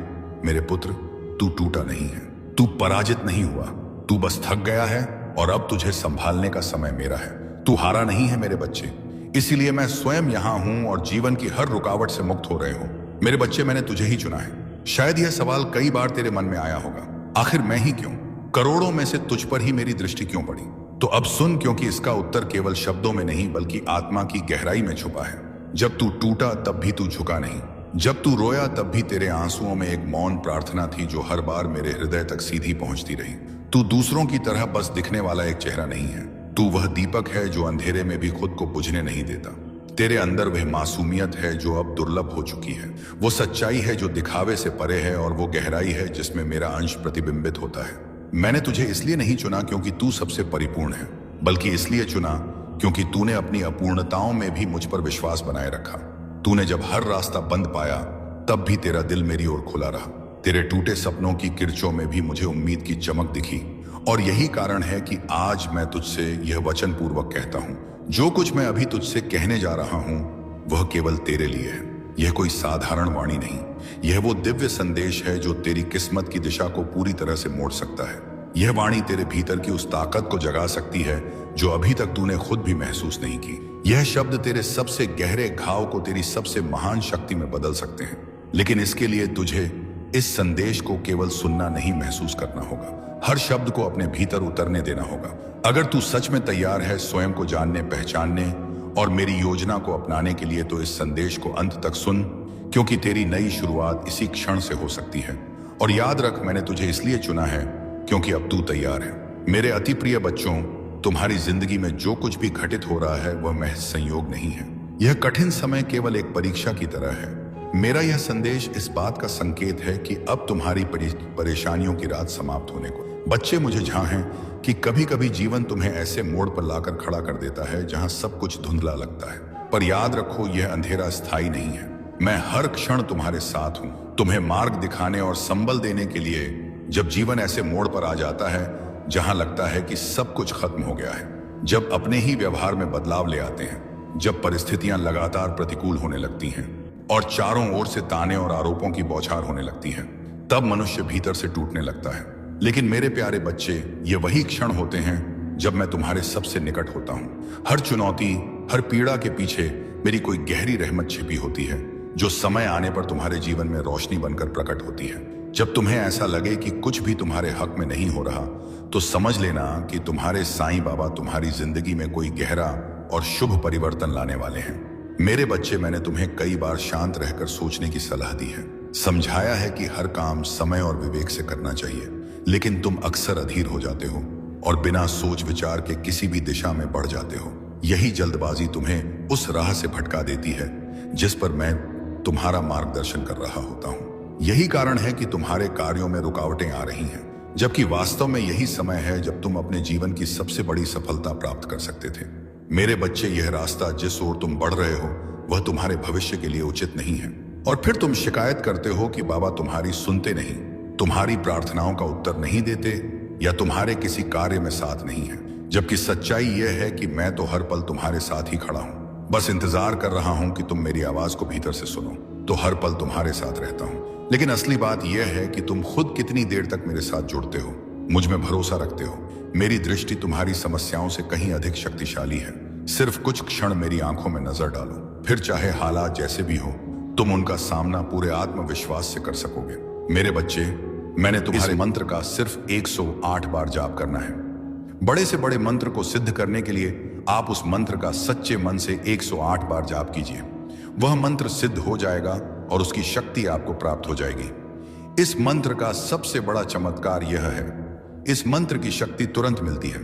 मेरे पुत्र, तू टूटा नहीं है, तू पराजित नहीं हुआ, तू बस थक गया है, और अब तुझे संभालने का समय मेरा है। तू हारा नहीं है मेरे बच्चे, इसीलिए मैं स्वयं यहां हूं, और जीवन की हर रुकावट से मुक्त हो रहे हो मेरे बच्चे। मैंने तुझे ही चुना है। शायद यह सवाल कई बार तेरे मन में आया होगा, आखिर मैं ही क्यों? करोड़ों में से तुझ पर ही मेरी दृष्टि क्यों पड़ी? तो अब सुन, क्योंकि इसका उत्तर केवल शब्दों में नहीं बल्कि आत्मा की गहराई में छुपा है। जब तू टूटा तब भी तू झुका नहीं, जब तू रोया तब भी तेरे आंसुओं में एक मौन प्रार्थना थी जो हर बार मेरे हृदय तक सीधी पहुंचती रही। तू दूसरों की तरह बस दिखने वाला एक चेहरा नहीं है, तू वह दीपक है जो अंधेरे में भी खुद को बुझने नहीं देता। तेरे अंदर वह मासूमियत है जो अब दुर्लभ हो चुकी है, वो सच्चाई है जो दिखावे से परे है, और वो गहराई है जिसमें मेरा अंश प्रतिबिंबित होता है। मैंने तुझे इसलिए नहीं चुना क्योंकि तू सबसे परिपूर्ण है, बल्कि इसलिए चुना क्योंकि तूने अपनी अपूर्णताओं में भी मुझ पर विश्वास बनाए रखा। तूने जब हर रास्ता बंद पाया तब भी तेरा दिल मेरी ओर खुला रहा। तेरे टूटे सपनों की किरचों में भी मुझे उम्मीद की चमक दिखी, और यही कारण है कि आज मैं तुझसे यह वचन पूर्वक कहता हूं, जो कुछ मैं अभी तुझसे कहने जा रहा हूं वह केवल तेरे लिए है। यह कोई साधारण वाणी नहीं, यह वो दिव्य संदेश है जो तेरी किस्मत की दिशा को पूरी तरह से मोड़ सकता है। यह वाणी तेरे भीतर की उस ताकत को जगा सकती है जो अभी तक तूने खुद भी महसूस नहीं की। यह शब्द तेरे सबसे गहरे घाव को तेरी सबसे महान शक्ति में बदल सकते हैं, लेकिन इसके लिए तुझे इस संदेश को केवल सुनना नहीं, महसूस करना होगा। हर शब्द को अपने भीतर उतरने देना होगा। अगर तू सच में तैयार है स्वयं को जानने, पहचानने और मेरी योजना को अपनाने के लिए, तो इस संदेश को अंत तक सुन, क्योंकि तेरी नई शुरुआत इसी क्षण से हो सकती है। और याद रख, मैंने तुझे इसलिए चुना है क्योंकि अब तू तैयार है। मेरे अति प्रिय बच्चों, तुम्हारी जिंदगी में जो कुछ भी घटित हो रहा है वह महज संयोग नहीं है। यह कठिन समय केवल एक परीक्षा की तरह है। मेरा यह संदेश इस बात का संकेत है कि अब तुम्हारी परेशानियों की रात समाप्त होने को। बच्चे, मुझे झां है कि कभी कभी जीवन तुम्हें ऐसे मोड़ पर लाकर खड़ा कर देता है जहां सब कुछ धुंधला लगता है, पर याद रखो, यह अंधेरा स्थायी नहीं है। मैं हर क्षण तुम्हारे साथ हूं, तुम्हें मार्ग दिखाने और संबल देने के लिए। जब जीवन ऐसे मोड़ पर आ जाता है जहां लगता है कि सब कुछ खत्म हो गया है, जब अपने ही व्यवहार में बदलाव ले आते हैं, जब परिस्थितियां लगातार प्रतिकूल होने लगती हैं और चारों ओर से ताने और आरोपों की बौछार होने लगती है, तब मनुष्य भीतर से टूटने लगता है। लेकिन मेरे प्यारे बच्चे, ये वही क्षण होते हैं जब मैं तुम्हारे सबसे निकट होता हूँ। हर चुनौती, हर पीड़ा के पीछे मेरी कोई गहरी रहमत छिपी होती है, जो समय आने पर तुम्हारे जीवन में रोशनी बनकर प्रकट होती है। जब तुम्हें ऐसा लगे कि कुछ भी तुम्हारे हक में नहीं हो रहा, तो समझ लेना कि तुम्हारे साईं बाबा तुम्हारी जिंदगी में कोई गहरा और शुभ परिवर्तन लाने वाले हैं। मेरे बच्चे, मैंने तुम्हें कई बार शांत रहकर सोचने की सलाह दी है, समझाया है कि हर काम समय और विवेक से करना चाहिए, लेकिन तुम अक्सर अधीर हो जाते हो और बिना सोच विचार के किसी भी दिशा में बढ़ जाते हो। यही जल्दबाजी तुम्हें उस राह से भटका देती है जिस पर मैं तुम्हारा मार्गदर्शन कर रहा होता हूँ। यही कारण है कि तुम्हारे कार्यों में रुकावटें आ रही हैं, जबकि वास्तव में यही समय है जब तुम अपने जीवन की सबसे बड़ी सफलता प्राप्त कर सकते थे। मेरे बच्चे, यह रास्ता जिस ओर तुम बढ़ रहे हो वह तुम्हारे भविष्य के लिए उचित नहीं है। और फिर तुम शिकायत करते हो कि बाबा तुम्हारी सुनते नहीं, तुम्हारी प्रार्थनाओं का उत्तर नहीं देते या तुम्हारे किसी कार्य में साथ नहीं है। जबकि सच्चाई यह है कि मैं तो हर पल तुम्हारे साथ ही खड़ा हूं, बस इंतजार कर रहा हूं कि तुम मेरी आवाज को भीतर से सुनो। तो हर पल तुम्हारे साथ रहता हूं। लेकिन असली बात यह है कि तुम खुद कितनी देर तक मेरे साथ जुड़ते हो, मुझ में भरोसा रखते हो। मेरी दृष्टि तुम्हारी समस्याओं से कहीं अधिक शक्तिशाली है। सिर्फ कुछ क्षण मेरी आंखों में नजर डालो, फिर चाहे हालात जैसे भी हो, तुम उनका सामना पूरे आत्मविश्वास से कर सकोगे। मेरे बच्चे, मैंने तुम्हारे मंत्र का सिर्फ 108 बार जाप करना है। बड़े से बड़े मंत्र को सिद्ध करने के लिए आप उस मंत्र का सच्चे मन से 108 बार जाप कीजिए। वह मंत्र सिद्ध हो जाएगा और उसकी शक्ति आपको प्राप्त हो जाएगी। इस मंत्र का सबसे बड़ा चमत्कार यह है, इस मंत्र की शक्ति तुरंत मिलती है।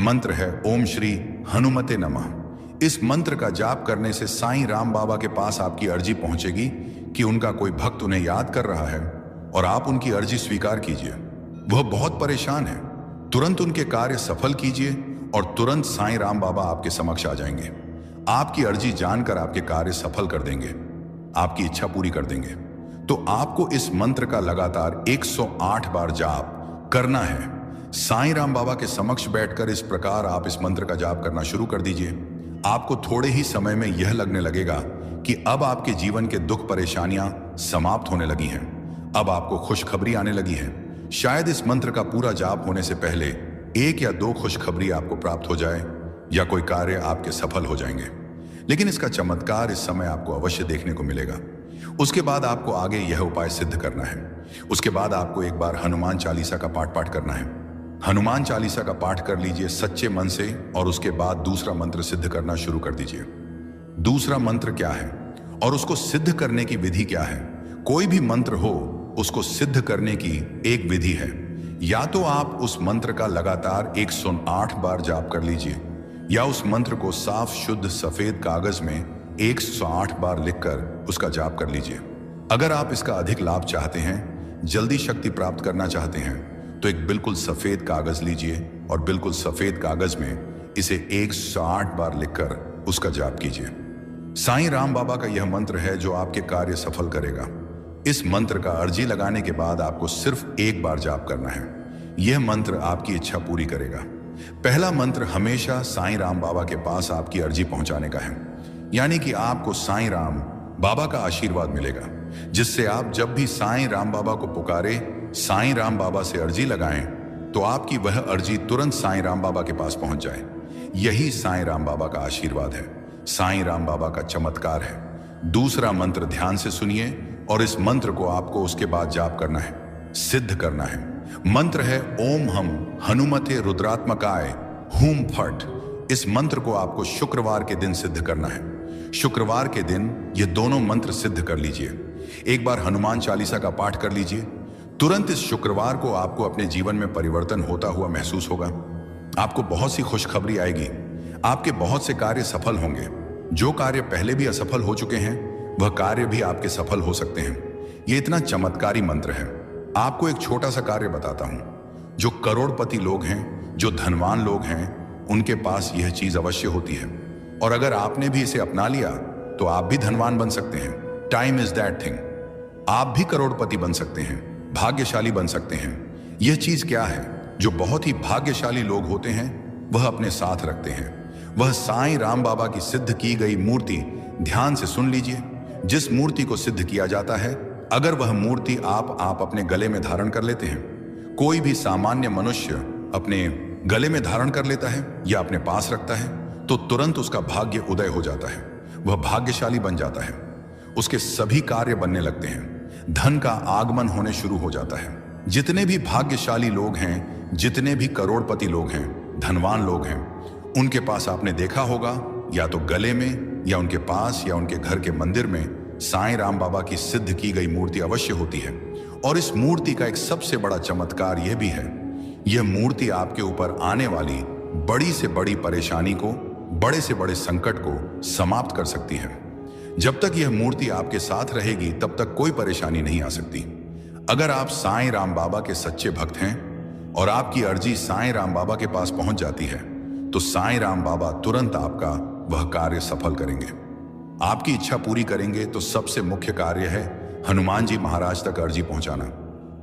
मंत्र है ओम श्री हनुमते नमः। इस मंत्र का जाप करने से साईं राम बाबा के पास आपकी अर्जी पहुंचेगी कि उनका कोई भक्त उन्हें याद कर रहा है और आप उनकी अर्जी स्वीकार कीजिए। वह बहुत परेशान है, तुरंत उनके कार्य सफल कीजिए और तुरंत साईं राम बाबा आपके समक्ष आ जाएंगे। आपकी अर्जी जानकर आपके कार्य सफल कर देंगे, आपकी इच्छा पूरी कर देंगे। तो आपको इस मंत्र का लगातार 108 बार जाप करना है। साईं राम बाबा के समक्ष बैठकर इस प्रकार आप इस मंत्र का जाप करना शुरू कर दीजिए। आपको थोड़े ही समय में यह लगने लगेगा कि अब आपके जीवन के दुख परेशानियां समाप्त होने लगी हैं। अब आपको खुशखबरी आने लगी है। शायद इस मंत्र का पूरा जाप होने से पहले 1 या 2 खुशखबरी आपको प्राप्त हो जाए या कोई कार्य आपके सफल हो जाएंगे। लेकिन इसका चमत्कार इस समय आपको अवश्य देखने को मिलेगा। उसके बाद आपको आगे यह उपाय सिद्ध करना है। उसके बाद आपको एक बार हनुमान चालीसा का पाठ करना है। हनुमान चालीसा का पाठ कर लीजिए सच्चे मन से और उसके बाद दूसरा मंत्र सिद्ध करना शुरू कर दीजिए। दूसरा मंत्र क्या है और उसको सिद्ध करने की विधि क्या है? कोई भी मंत्र हो, उसको सिद्ध करने की एक विधि है। या तो आप उस मंत्र का लगातार 108 बार जाप कर लीजिए, या उस मंत्र को साफ शुद्ध सफेद कागज में 108 बार लिखकर उसका जाप कर लीजिए। अगर आप इसका अधिक लाभ चाहते हैं, जल्दी शक्ति प्राप्त करना चाहते हैं, तो एक बिल्कुल सफेद कागज लीजिए और बिल्कुल सफेद कागज में इसे 108 बार लिखकर उसका जाप कीजिए। साईं राम बाबा का यह मंत्र है जो आपके कार्य सफल करेगा। इस मंत्र का अर्जी लगाने के बाद आपको सिर्फ 1 बार जाप करना है। यह मंत्र आपकी इच्छा पूरी करेगा। पहला मंत्र हमेशा साईं राम बाबा के पास आपकी अर्जी पहुंचाने का है, यानी कि आपको साईं राम बाबा का आशीर्वाद मिलेगा, जिससे आप जब भी साईं राम बाबा को पुकारे, साईं राम बाबा से अर्जी लगाएं, तो आपकी वह अर्जी तुरंत साईं राम बाबा के पास पहुंच जाए। यही साईं राम बाबा का आशीर्वाद है, साईं राम बाबा का चमत्कार है। दूसरा मंत्र ध्यान से सुनिए, और इस मंत्र को आपको उसके बाद जाप करना है, सिद्ध करना है। मंत्र है ओम हम हनुमते रुद्रात्मकाय हूम फट। इस मंत्र को आपको शुक्रवार के दिन सिद्ध करना है। शुक्रवार के दिन ये दोनों मंत्र सिद्ध कर लीजिए। एक बार हनुमान चालीसा का पाठ कर लीजिए। तुरंत इस शुक्रवार को आपको अपने जीवन में परिवर्तन होता हुआ महसूस होगा। आपको बहुत सी खुशखबरी आएगी। आपके बहुत से कार्य सफल होंगे। जो कार्य पहले भी असफल हो चुके हैं वह कार्य भी आपके सफल हो सकते हैं। यह इतना चमत्कारी मंत्र है। आपको एक छोटा सा कार्य बताता हूं। जो करोड़पति लोग हैं, जो धनवान लोग हैं, उनके पास यह चीज अवश्य होती है। और अगर आपने भी इसे अपना लिया तो आप भी धनवान बन सकते हैं। Time is that thing. आप भी करोड़पति बन सकते हैं, भाग्यशाली बन सकते हैं। यह चीज क्या है जो बहुत ही भाग्यशाली लोग होते हैं वह अपने साथ रखते हैं? वह साईं राम बाबा की सिद्ध की गई मूर्ति। ध्यान से सुन लीजिए। जिस मूर्ति को सिद्ध किया जाता है, अगर वह मूर्ति आप अपने गले में धारण कर लेते हैं, कोई भी सामान्य मनुष्य अपने गले में धारण कर लेता है या अपने पास रखता है, तो तुरंत उसका भाग्य उदय हो जाता है। वह भाग्यशाली बन जाता है। उसके सभी कार्य बनने लगते हैं। धन का आगमन होने शुरू हो जाता है। जितने भी भाग्यशाली लोग हैं, जितने भी करोड़पति लोग हैं, धनवान लोग हैं, उनके पास आपने देखा होगा या तो गले में या उनके पास या उनके घर के मंदिर में साईं राम बाबा की सिद्ध की गई मूर्ति अवश्य होती है। और इस मूर्ति का एक सबसे बड़ा चमत्कार यह भी है, यह मूर्ति आपके ऊपर आने वाली बड़ी से बड़ी परेशानी को, बड़े से बड़े संकट को समाप्त कर सकती है। जब तक यह मूर्ति आपके साथ रहेगी तब तक कोई परेशानी नहीं आ सकती। अगर आप साईं राम बाबा के सच्चे भक्त हैं और आपकी अर्जी साईं राम बाबा के पास पहुंच जाती है, तो साईं राम बाबा तुरंत आपका वह कार्य सफल करेंगे। आपकी इच्छा पूरी करेंगे। तो सबसे मुख्य कार्य है हनुमान जी महाराज तक अर्जी पहुंचाना।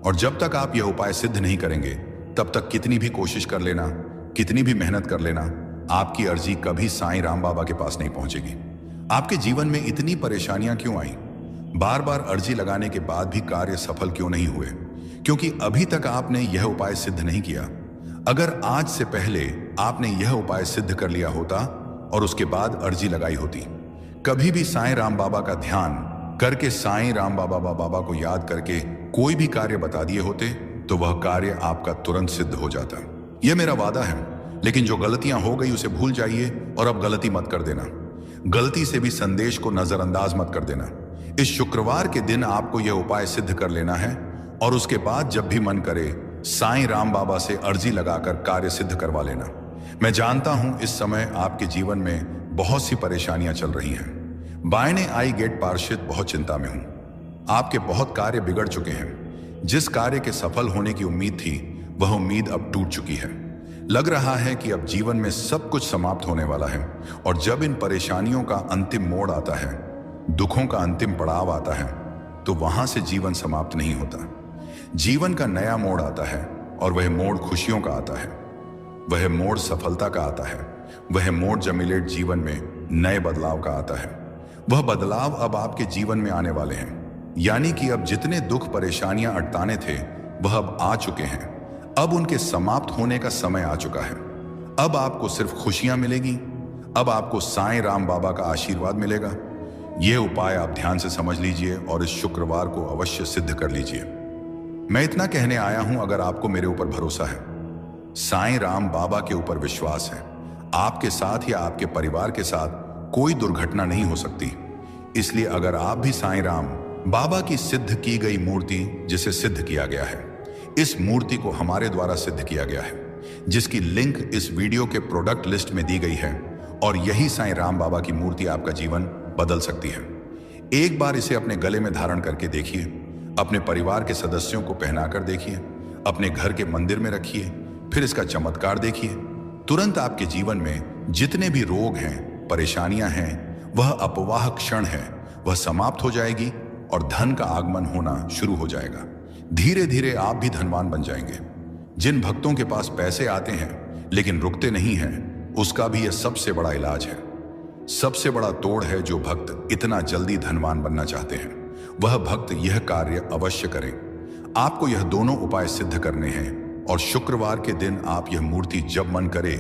और जब तक आप यह उपाय सिद्ध नहीं करेंगे, तब तक कितनी भी कोशिश कर लेना, कितनी भी मेहनत कर लेना, आपकी अर्जी कभी साईं राम बाबा के पास नहीं पहुंचेगी। आपके जीवन में इतनी परेशानियां क्यों आई? बार बार अर्जी लगाने के बाद भी कार्य सफल क्यों नहीं हुए? क्योंकि अभी तक आपने यह उपाय सिद्ध नहीं किया। अगर आज से पहले आपने यह उपाय सिद्ध कर लिया होता और उसके बाद अर्जी लगाई होती, कभी भी साईं राम बाबा का ध्यान करके, साईं राम बाबा को याद करके कोई भी कार्य बता दिए होते, तो वह कार्य आपका तुरंत सिद्ध हो जाता। यह मेरा वादा है। लेकिन जो गलतियां हो गई उसे भूल जाइए और अब गलती मत कर देना। गलती से भी संदेश को नजरअंदाज मत कर देना। इस शुक्रवार के दिन आपको यह उपाय सिद्ध कर लेना है और उसके बाद जब भी मन करे साईं राम बाबा से अर्जी लगाकर कार्य सिद्ध करवा लेना। मैं जानता हूं इस समय आपके जीवन में बहुत सी परेशानियां चल रही हैं। बायने आई गेट पार्षद बहुत चिंता में हूं। आपके बहुत कार्य बिगड़ चुके हैं। जिस कार्य के सफल होने की उम्मीद थी, वह उम्मीद अब टूट चुकी है। लग रहा है कि अब जीवन में सब कुछ समाप्त होने वाला है। और जब इन परेशानियों का अंतिम मोड़ आता है, दुखों का अंतिम पड़ाव आता है, तो वहां से जीवन समाप्त नहीं होता। जीवन का नया मोड़ आता है और वह मोड़ खुशियों का आता है। वह मोड़ सफलता का आता है। वह मोड़ जमिलेट जीवन में नए बदलाव का आता है। वह बदलाव अब आपके जीवन में आने वाले हैं। यानी कि अब जितने दुख परेशानियां अटकाने थे, वह अब आ चुके हैं। अब उनके समाप्त होने का समय आ चुका है। अब आपको सिर्फ खुशियां मिलेगी। अब आपको साईं राम बाबा का आशीर्वाद मिलेगा। यह उपाय आप ध्यान से समझ लीजिए और इस शुक्रवार को अवश्य सिद्ध कर लीजिए। मैं इतना कहने आया हूं, अगर आपको मेरे ऊपर भरोसा है, साईं राम बाबा के ऊपर विश्वास है, आपके साथ या आपके परिवार के साथ कोई दुर्घटना नहीं हो सकती। इसलिए अगर आप भी साईं राम बाबा की सिद्ध की गई मूर्ति, जिसे सिद्ध किया गया है, इस मूर्ति को हमारे द्वारा सिद्ध किया गया है, जिसकी लिंक इस वीडियो के प्रोडक्ट लिस्ट में दी गई है, और यही साईं राम बाबा की मूर्ति आपका जीवन बदल सकती है। एक बार इसे अपने गले में धारण करके देखिए, अपने परिवार के सदस्यों को पहनाकर देखिए, अपने घर के मंदिर में रखिए, फिर इसका चमत्कार देखिए। तुरंत आपके जीवन में जितने भी रोग हैं, परेशानियां हैं, वह अपवाह क्षण है, वह समाप्त हो जाएगी और धन का आगमन होना शुरू हो जाएगा। धीरे धीरे आप भी धनवान बन जाएंगे। जिन भक्तों के पास पैसे आते हैं लेकिन रुकते नहीं हैं, उसका भी यह सबसे बड़ा इलाज है। सबसे बड़ा तोड़ है जो भक्त इतना जल्दी धनवान बनना चाहते हैं, वह भक्त यह कार्य अवश्य करें। आपको यह दोनों उपाय सिद्ध करने हैं और शुक्रवार के दिन आप यह मूर्ति जब मन करे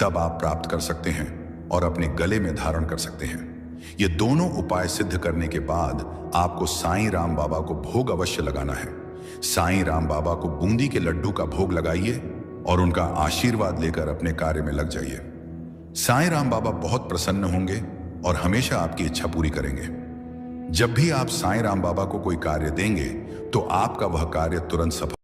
तब आप प्राप्त कर सकते हैं और अपने गले में धारण कर सकते हैं। ये दोनों उपाय सिद्ध करने के बाद आपको साईं राम बाबा को भोग अवश्य लगाना है। साईं राम बाबा को बूंदी के लड्डू का भोग लगाइए और उनका आशीर्वाद लेकर अपने कार्य में लग जाइए। साईं राम बाबा बहुत प्रसन्न होंगे और हमेशा आपकी इच्छा पूरी करेंगे। जब भी आप साईं राम बाबा को कोई कार्य देंगे तो आपका वह कार्य तुरंत सफल